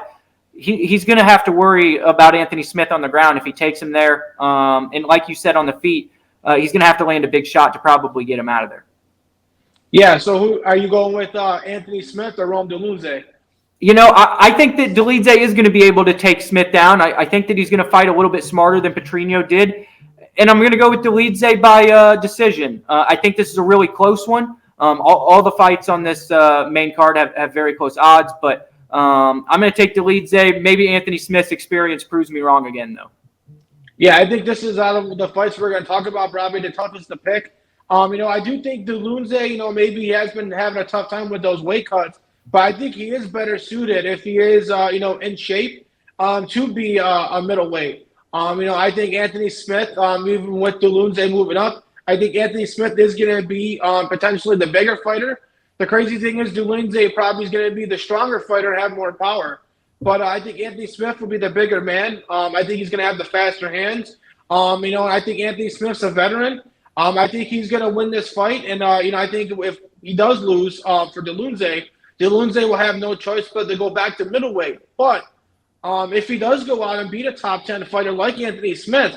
he's going to have to worry about Anthony Smith on the ground if he takes him there. And like you said, on the feet, he's going to have to land a big shot to probably get him out of there. Yeah, so who are you going with, Anthony Smith or Rome Delunze? I think that Delidze is going to be able to take Smith down. I think that he's going to fight a little bit smarter than Petrino did. And I'm going to go with Delidze by decision. I think this is a really close one. All the fights on this main card have very close odds, but I'm going to take Delidze. Maybe Anthony Smith's experience proves me wrong again, though. Yeah, I think this is out of the fights we're going to talk about probably the toughest to pick. I do think Delunze, maybe he has been having a tough time with those weight cuts, but I think he is better suited if he is, in shape to be a middleweight. I think Anthony Smith, even with Delunze moving up, I think Anthony Smith is going to be potentially the bigger fighter. The crazy thing is Delunze probably is going to be the stronger fighter and have more power. But I think Anthony Smith will be the bigger man. I think he's going to have the faster hands. I think Anthony Smith's a veteran. I think he's going to win this fight. And, I think if he does lose for Delunze will have no choice but to go back to middleweight. But if he does go out and beat a top 10 fighter like Anthony Smith,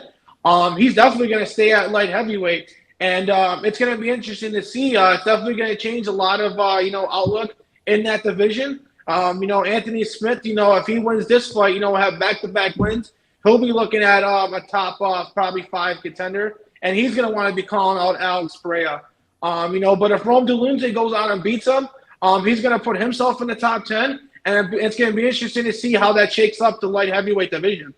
he's definitely going to stay at light heavyweight. And it's going to be interesting to see. It's definitely going to change a lot of, outlook in that division. Anthony Smith, if he wins this fight, have back-to-back wins, he'll be looking at a top probably 5 contender, and he's going to want to be calling out Alex Pereira. But if Rome Delunze goes out and beats him, he's going to put himself in the top 10, and it's going to be interesting to see how that shakes up the light heavyweight division.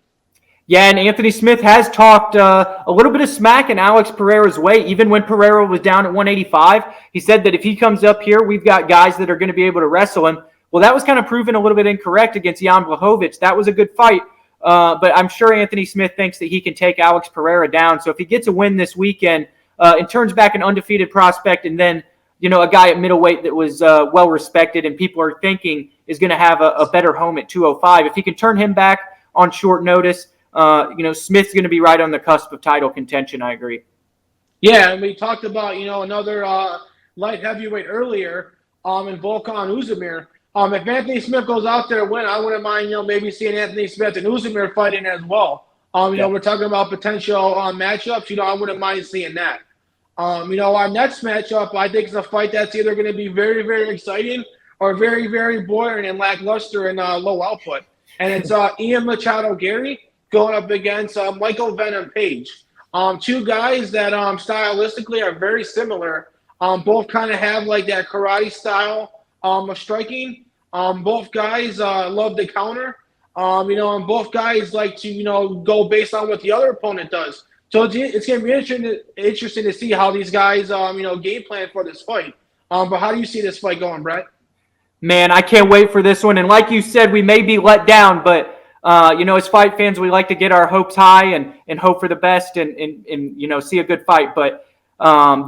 Yeah, and Anthony Smith has talked a little bit of smack in Alex Pereira's way. Even when Pereira was down at 185, he said that if he comes up here, we've got guys that are going to be able to wrestle him. Well, that was kind of proven a little bit incorrect against Jan Blachowicz. That was a good fight, but I'm sure Anthony Smith thinks that he can take Alex Pereira down. So if he gets a win this weekend and turns back an undefeated prospect, and then a guy at middleweight that was well-respected and people are thinking is going to have a better home at 205, if he can turn him back on short notice, Smith's going to be right on the cusp of title contention. I agree. Yeah, and we talked about, another light heavyweight earlier in Volkan Oezdemir. If Anthony Smith goes out there and win, I wouldn't mind, maybe seeing Anthony Smith and Oezdemir fighting as well. We're talking about potential matchups. I wouldn't mind seeing that. Our next matchup, I think, is a fight that's either going to be very, very exciting or very, very boring and lackluster and low output. And it's Ian Machado Gary going up against Michael Venom Page. Two guys that stylistically are very similar. Both kind of have like that karate style of striking. Both guys love to counter. And both guys like to, go based on what the other opponent does. So it's going to be interesting to see how these guys, game plan for this fight. But how do you see this fight going, Brett? Man, I can't wait for this one. And like you said, we may be let down, but as fight fans, we like to get our hopes high and hope for the best and see a good fight. But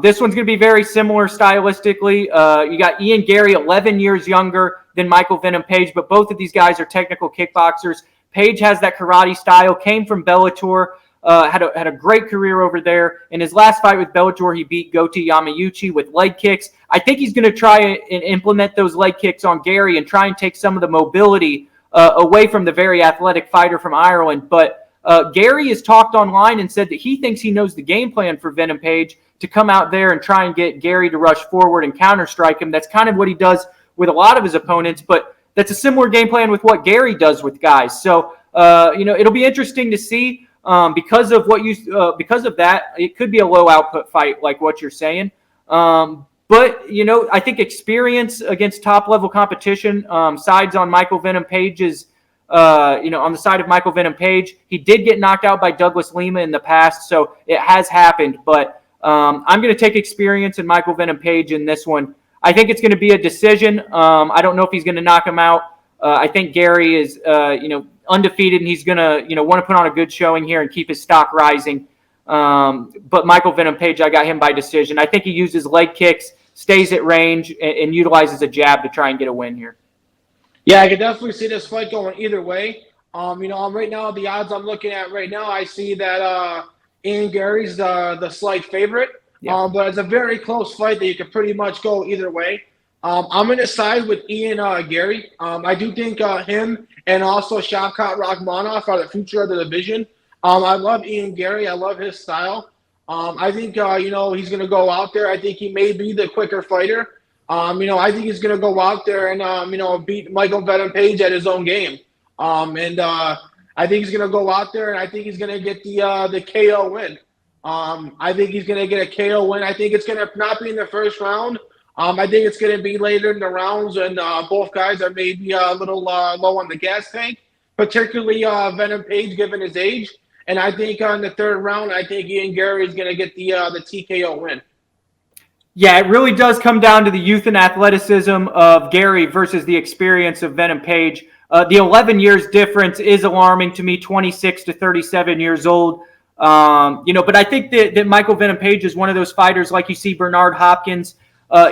this one's going to be very similar stylistically. You got Ian Gary, 11 years younger than Michael Venom Page, but both of these guys are technical kickboxers. Page has that karate style, came from Bellator, had a great career over there. In his last fight with Bellator, he beat Goti Yamauchi with leg kicks. I think he's going to try and implement those leg kicks on Gary and try and take some of the mobility away from the very athletic fighter from Ireland. But Gary has talked online and said that he thinks he knows the game plan for Venom Page to come out there and try and get Gary to rush forward and counter-strike him. That's kind of what he does with a lot of his opponents, but that's a similar game plan with what Gary does with guys. So, it'll be interesting to see because of that. It could be a low output fight like what you're saying. But, I think experience against top level competition sides on Michael Venom Page's, on the side of Michael Venom Page. He did get knocked out by Douglas Lima in the past, so it has happened. But I'm going to take experience in Michael Venom Page in this one. I think it's going to be a decision. I don't know if he's going to knock him out. I think Gary is, undefeated, and he's going to, want to put on a good showing here and keep his stock rising. But Michael Venom Page, I got him by decision. I think he uses leg kicks, stays at range, and utilizes a jab to try and get a win here. Yeah, I could definitely see this fight going either way. Right now, the odds I'm looking at right now, I see that Ian Gary's the slight favorite. Yeah. But it's a very close fight that you could pretty much go either way. I'm going to side with Ian Gary. I do think him and also Shavkat Rakhmonov are the future of the division. I love Ian Gary. I love his style. I think, he's going to go out there. I think he may be the quicker fighter. I think he's going to go out there and, beat Michael Venom Page at his own game. I think he's going to go out there and I think he's going to get the KO win. I think he's going to get a KO win. I think it's going to not be in the first round. I think it's going to be later in the rounds, and both guys are maybe a little low on the gas tank, particularly Venom Page given his age. And I think in the third round, I think Ian Gary is going to get the TKO win. Yeah, it really does come down to the youth and athleticism of Gary versus the experience of Venom Page. The 11 years difference is alarming to me, 26 to 37 years old. But I think that Michael Venom Page is one of those fighters like you see Bernard Hopkins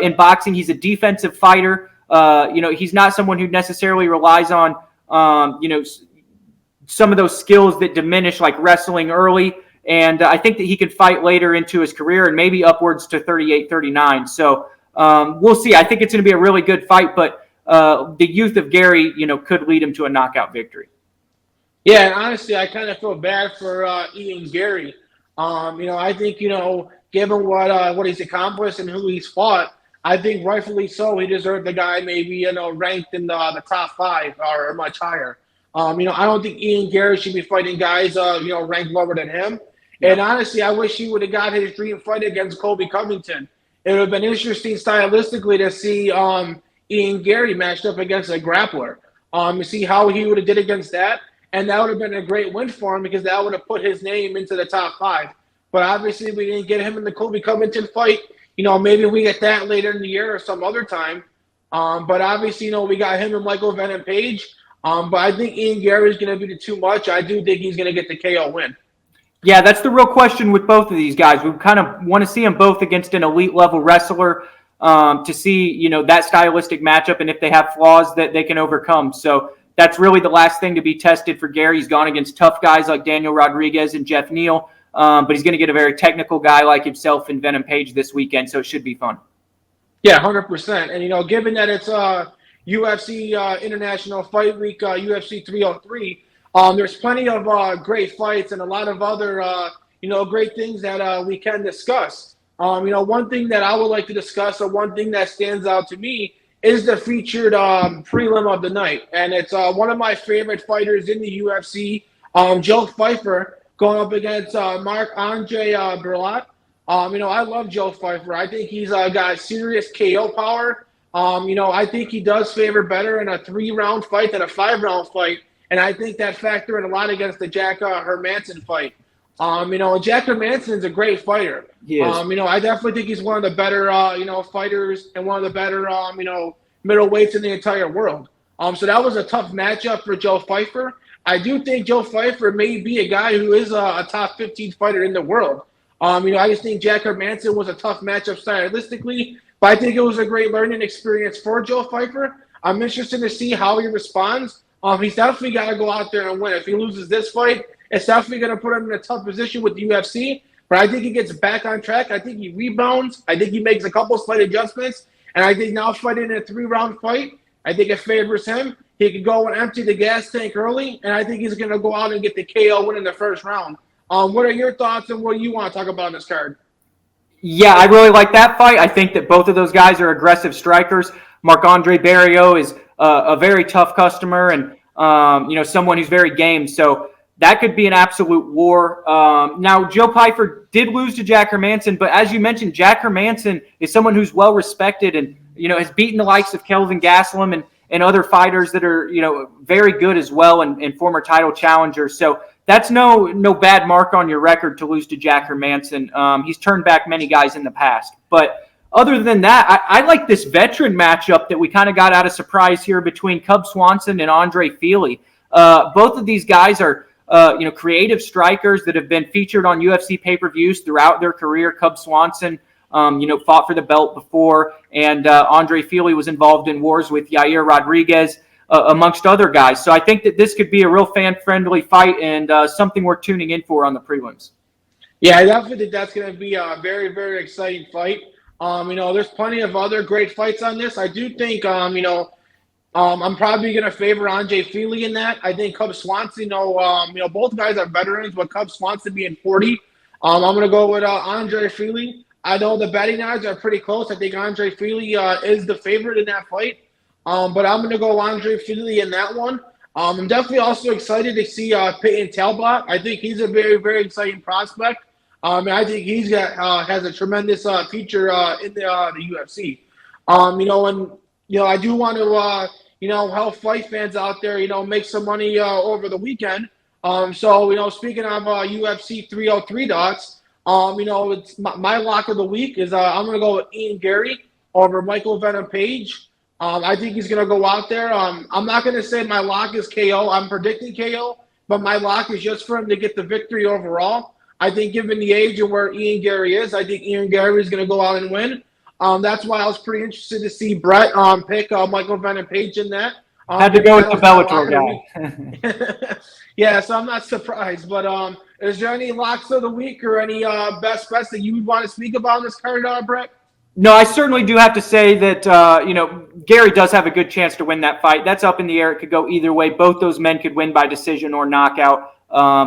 in boxing. He's a defensive fighter. He's not someone who necessarily relies on, some of those skills that diminish like wrestling early. And I think that he could fight later into his career and maybe upwards to 38, 39. So we'll see. I think it's going to be a really good fight, but the youth of Gary, could lead him to a knockout victory. Yeah, and honestly, I kind of feel bad for Ian Gary. I think, given what he's accomplished and who he's fought, I think rightfully so, he deserved the guy maybe, ranked in the top 5 or much higher. I don't think Ian Gary should be fighting guys, ranked lower than him. Yeah. And honestly, I wish he would have got his dream fight against Colby Covington. It would have been interesting stylistically to see Ian Gary matched up against a grappler. To see how he would have did against that. And that would have been a great win for him because that would have put his name into the top 5. But obviously, we didn't get him in the Colby Covington fight. Maybe we get that later in the year or some other time. But obviously, we got him and Michael Venom Page. But I think Ian Gary is going to be too much. I do think he's going to get the KO win. Yeah, that's the real question with both of these guys. We kind of want to see them both against an elite level wrestler to see, that stylistic matchup and if they have flaws that they can overcome. So that's really the last thing to be tested for Gary. He's gone against tough guys like Daniel Rodriguez and Jeff Neal, but he's going to get a very technical guy like himself in Venom Page this weekend, so it should be fun. Yeah, 100%. And, given that it's UFC International Fight Week, UFC 303, there's plenty of great fights and a lot of other, great things that we can discuss. One thing that I would like to discuss, or one thing that stands out to me, is the featured prelim of the night. And it's one of my favorite fighters in the UFC, Joe Pfeiffer, going up against Marc-Andre Berlat. I love Joe Pfeiffer. I think he's got serious KO power. I think he does favor better in a 3-round fight than a 5-round fight. And I think that factor in a lot against the Jack Hermanson fight. And Jack Hermanson is a great fighter. He is. I definitely think he's one of the better, fighters and one of the better, middleweights in the entire world. So that was a tough matchup for Joe Pfeiffer. I do think Joe Pfeiffer may be a guy who is a top 15 fighter in the world. I just think Jack Hermanson was a tough matchup stylistically, but I think it was a great learning experience for Joe Pfeiffer. I'm interested to see how he responds. He's definitely got to go out there and win. If he loses this fight, it's definitely going to put him in a tough position with the UFC. But I think he gets back on track. I think he rebounds. I think he makes a couple slight adjustments. And I think now fighting in a 3-round fight, I think it favors him. He could go and empty the gas tank early, and I think he's going to go out and get the KO win in the first round. What are your thoughts and what do you want to talk about in this card? Yeah, I really like that fight. I think that both of those guys are aggressive strikers. Marc-Andre Barriault is a very tough customer and, someone who's very game. So that could be an absolute war. Now, Joe Pfeiffer did lose to Jack Hermanson, but as you mentioned, Jack Hermanson is someone who's well-respected and, has beaten the likes of Kelvin Gastelum and other fighters that are, very good as well and former title challengers. So that's no bad mark on your record to lose to Jack Hermanson. He's turned back many guys in the past. But other than that, I like this veteran matchup that we kind of got out of surprise here between Cub Swanson and Andre Fili. Both of these guys are, creative strikers that have been featured on UFC pay-per-views throughout their career. Cub Swanson, fought for the belt before, and Andre Fili was involved in wars with Yair Rodriguez, amongst other guys. So I think that this could be a real fan-friendly fight and something we're tuning in for on the prelims. Yeah, I definitely think that's going to be a very, very exciting fight. There's plenty of other great fights on this. I do think, I'm probably going to favor Andre Fili in that. I think Cub Swanson, both guys are veterans, but Cub Swanson being 40. I'm going to go with Andre Fili. I know the betting odds are pretty close. I think Andre Fili is the favorite in that fight. But I'm going to go Andre Fili in that one. I'm definitely also excited to see Peyton Talbot. I think he's a very, very exciting prospect. I think he's has a tremendous future in the UFC. I do want to, help fight fans out there, make some money over the weekend. Speaking of UFC 303 dots, it's my lock of the week is I'm going to go with Ian Gary over Michael Venom Page. I think he's going to go out there. I'm not going to say my lock is KO. I'm predicting KO, but my lock is just for him to get the victory overall. I think given the age and where Ian Gary is, I think Ian Gary is going to go out and win. That's why I was pretty interested to see Brett pick Michael Venom Page in that. Had to go with the Bellator guy. Yeah, so I'm not surprised. But is there any locks of the week or any best bets that you would want to speak about in this card, Brett? No, I certainly do have to say that, Gary does have a good chance to win that fight. That's up in the air. It could go either way. Both those men could win by decision or knockout.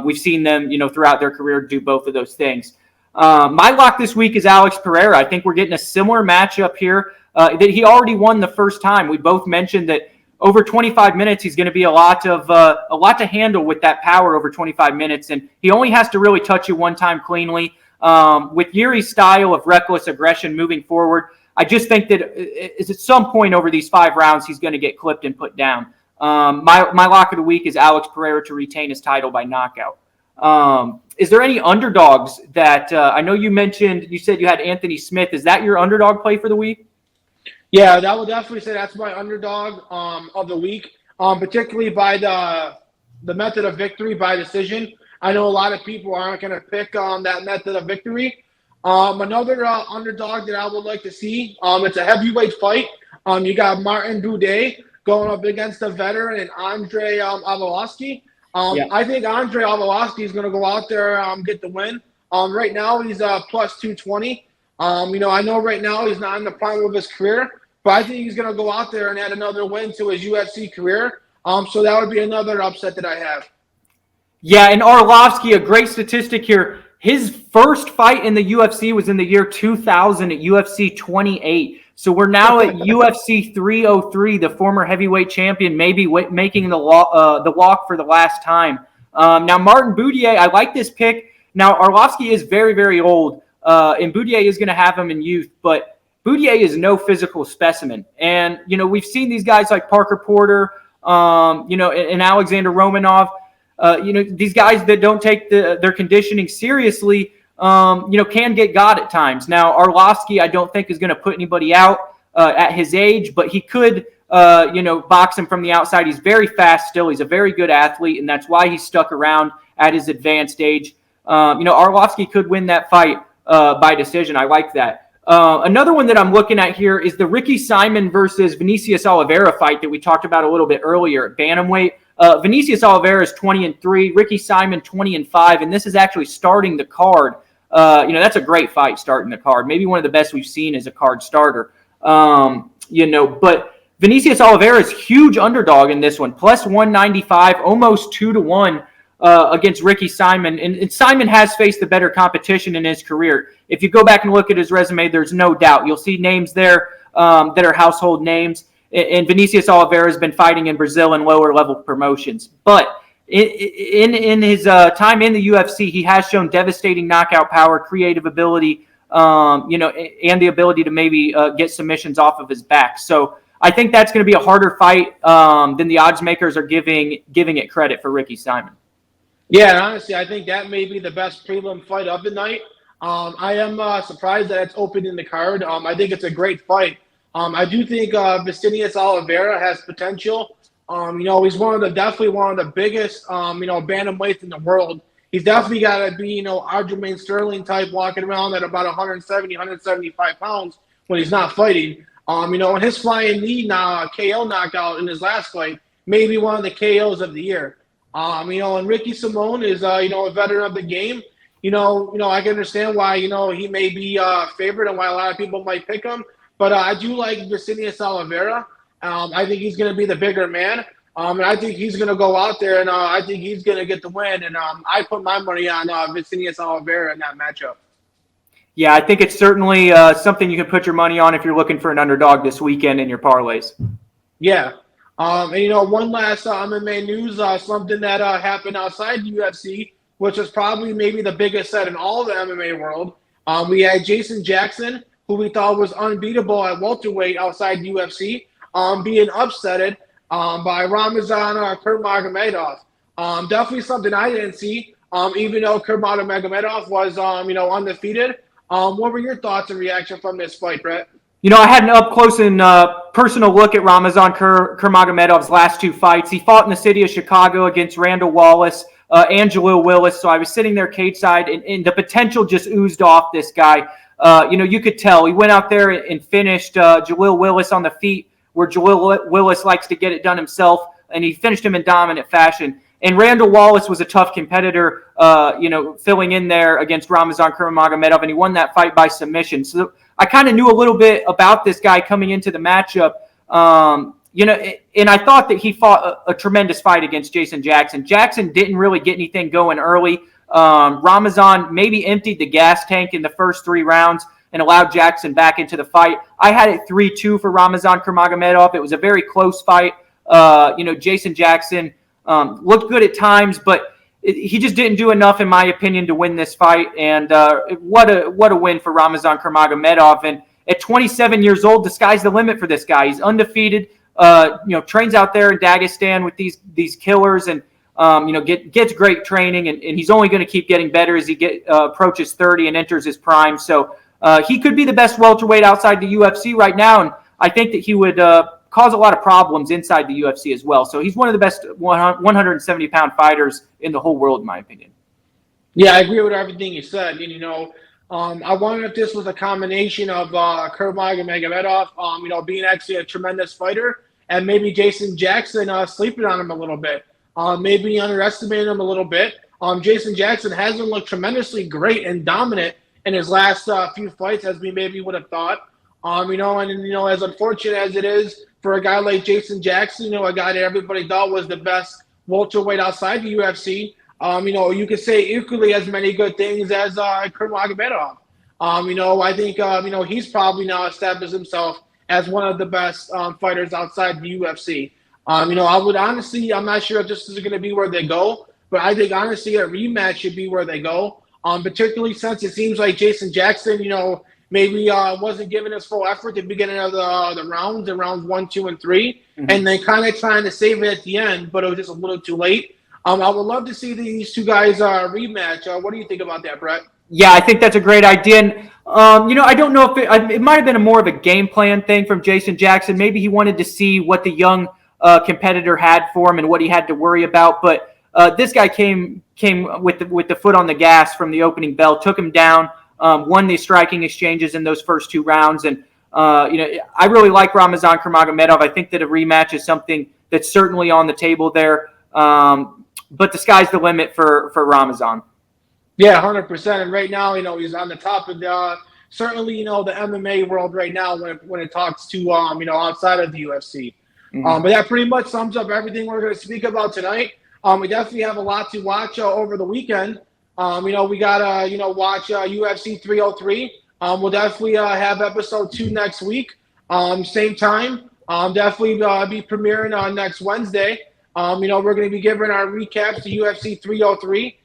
We've seen them, throughout their career do both of those things. My lock this week is Alex Pereira. I think we're getting a similar matchup here that he already won the first time. We both mentioned that over 25 minutes, he's going to be a lot to handle with that power over 25 minutes. And he only has to really touch you one time cleanly. With Yuri's style of reckless aggression moving forward, I just think that at some point over these 5 rounds, he's going to get clipped and put down. My lock of the week is Alex Pereira to retain his title by knockout. Is there any underdogs that I know you said you had Anthony Smith. Is that your underdog play for the week? Yeah, that would definitely say that's my underdog of the week, particularly by the method of victory by decision. I know a lot of people aren't going to pick that method of victory. Another underdog that I would like to see, it's a heavyweight fight. You got Martin Buday going up against the veteran and Andre Arlovski. I think Andre Arlovski is going to go out there get the win. Right now, he's plus 220. I know right now he's not in the prime of his career, but I think he's going to go out there and add another win to his UFC career. So that would be another upset that I have. Yeah, and Arlovski, a great statistic here. His first fight in the UFC was in the year 2000 at UFC 28. So we're now at UFC 303, the former heavyweight champion, maybe making the walk for the last time. Now, Martin Buday, I like this pick. Now, Arlovski is very, very old, and Buday is going to have him in youth. But Boudier is no physical specimen. And, we've seen these guys like Parker Porter, and Alexander Romanov, these guys that don't take their conditioning seriously, can get got at times. Now, Arlovsky, I don't think is going to put anybody out at his age, but he could, box him from the outside. He's very fast still. He's a very good athlete, and that's why he's stuck around at his advanced age. Arlovsky could win that fight by decision. I like that. Another one that I'm looking at here is the Ricky Simon versus Vinicius Oliveira fight that we talked about a little bit earlier at bantamweight. Vinicius Oliveira is 20-3, Ricky Simon 20-5, and this is actually starting the card. That's a great fight starting the card. Maybe one of the best we've seen as a card starter. But Vinicius Oliveira is huge underdog in this one, plus 195, almost 2-1. Against Ricky Simon, and Simon has faced the better competition in his career. If you go back and look at his resume, there's no doubt. You'll see names there that are household names, and Vinicius Oliveira has been fighting in Brazil and lower-level promotions. But in his time in the UFC, he has shown devastating knockout power, creative ability, and the ability to maybe get submissions off of his back. So I think that's going to be a harder fight than the odds makers are giving it credit for Ricky Simon. Yeah, honestly, I think that may be the best prelim fight of the night. I am surprised that it's open in the card. I think it's a great fight. I do think Vinicius Oliveira has potential. He's definitely one of the biggest, bantamweights in the world. He's definitely got to be, Aljamain Sterling type, walking around at about 170, 175 pounds when he's not fighting. And his flying knee KO knockout in his last fight may be one of the KOs of the year. And Ricky Simon is, a veteran of the game. I can understand why, he may be favored and why a lot of people might pick him. But I do like Vinicius Oliveira. I think he's going to be the bigger man. And I think he's going to go out there, and I think he's going to get the win. And I put my money on Vinicius Oliveira in that matchup. Yeah, I think it's certainly something you can put your money on if you're looking for an underdog this weekend in your parlays. Yeah. One last MMA news, something that happened outside the UFC, which was probably maybe the biggest set in all the MMA world. We had Jason Jackson, who we thought was unbeatable at welterweight outside the UFC, being upsetted by Ramazan Kurmagomedov. Definitely something I didn't see, even though Kurmagomedov was, undefeated. What were your thoughts and reaction from this fight, Brett? I had an up-close and personal look at Ramazan Kurmagomedov's last two fights. He fought in the city of Chicago against Randall Wallace and Jalil Willis, so I was sitting there cage side, and the potential just oozed off this guy. You could tell. He went out there and finished Jalil Willis on the feet, where Jalil Willis likes to get it done himself, and he finished him in dominant fashion. And Randall Wallace was a tough competitor, filling in there against Ramazan Kurmagomedov, and he won that fight by submission. So I kind of knew a little bit about this guy coming into the matchup, and I thought that he fought a tremendous fight against Jason Jackson. Jackson didn't really get anything going early. Ramazan maybe emptied the gas tank in the first 3 rounds and allowed Jackson back into the fight. I had it 3-2 for Ramazan Kurmagomedov. It was a very close fight. Jason Jackson looked good at times, but he just didn't do enough, in my opinion, to win this fight. And what a win for Ramazan Kurmagomedov. And at 27 years old, the sky's the limit for this guy. He's undefeated. Trains out there in Dagestan with these killers, and gets great training. And he's only going to keep getting better as he approaches 30 and enters his prime. So he could be the best welterweight outside the UFC right now, and I think that he would cause a lot of problems inside the UFC as well. So he's one of the best 170-pound fighters in the whole world, in my opinion. Yeah, I agree with everything you said. I wonder if this was a combination of Kurmagomedov, being actually a tremendous fighter, and maybe Jason Jackson sleeping on him a little bit, maybe underestimating him a little bit. Jason Jackson hasn't looked tremendously great and dominant in his last few fights as we maybe would have thought. As unfortunate as it is for a guy like Jason Jackson, a guy that everybody thought was the best welterweight outside the UFC, you could say equally as many good things as Kurmagomedov. I think, he's probably now established himself as one of the best fighters outside the UFC. I would honestly, I'm not sure if this is going to be where they go, but I think honestly a rematch should be where they go, particularly since it seems like Jason Jackson, maybe wasn't giving his full effort at the beginning of the rounds, in rounds 1, 2, and 3, and then kind of trying to save it at the end, but it was just a little too late. I would love to see these two guys rematch. What do you think about that, Brett? Yeah, I think that's a great idea. And, I don't know if it might have been more of a game plan thing from Jason Jackson. Maybe he wanted to see what the young competitor had for him and what he had to worry about. But this guy came with the foot on the gas from the opening bell, took him down, won the striking exchanges in those first 2 rounds. And, I really like Ramazan Kurmagomedov. I think that a rematch is something that's certainly on the table there. But the sky's the limit for Ramazan. Yeah, 100%. And right now, he's on the top of the certainly, the MMA world right now when it talks to outside of the UFC. But that pretty much sums up everything we're going to speak about tonight. We definitely have a lot to watch over the weekend. We got to watch UFC 303. We'll definitely have episode 2 next week. Same time. Definitely be premiering on next Wednesday. We're going to be giving our recaps to UFC 303.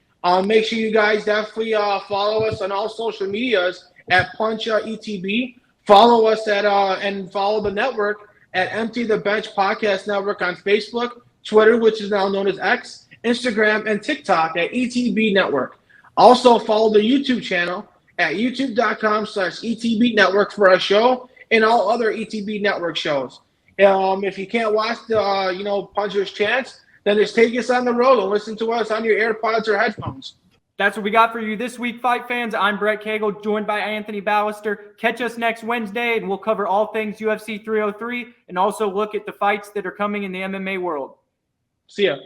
Make sure you guys definitely follow us on all social medias at Punch ETB. Follow us and follow the network at Empty the Bench Podcast Network on Facebook, Twitter, which is now known as X, Instagram, and TikTok at ETB Network. Also follow the YouTube channel at youtube.com/ETB Network for our show and all other ETB Network shows. If you can't watch the Puncher's Chance, then just take us on the road and listen to us on your AirPods or headphones. That's what we got for you this week, fight fans. I'm Brett Cagle, joined by Anthony Balester. Catch us next Wednesday, and we'll cover all things UFC 303 and also look at the fights that are coming in the MMA world. See ya.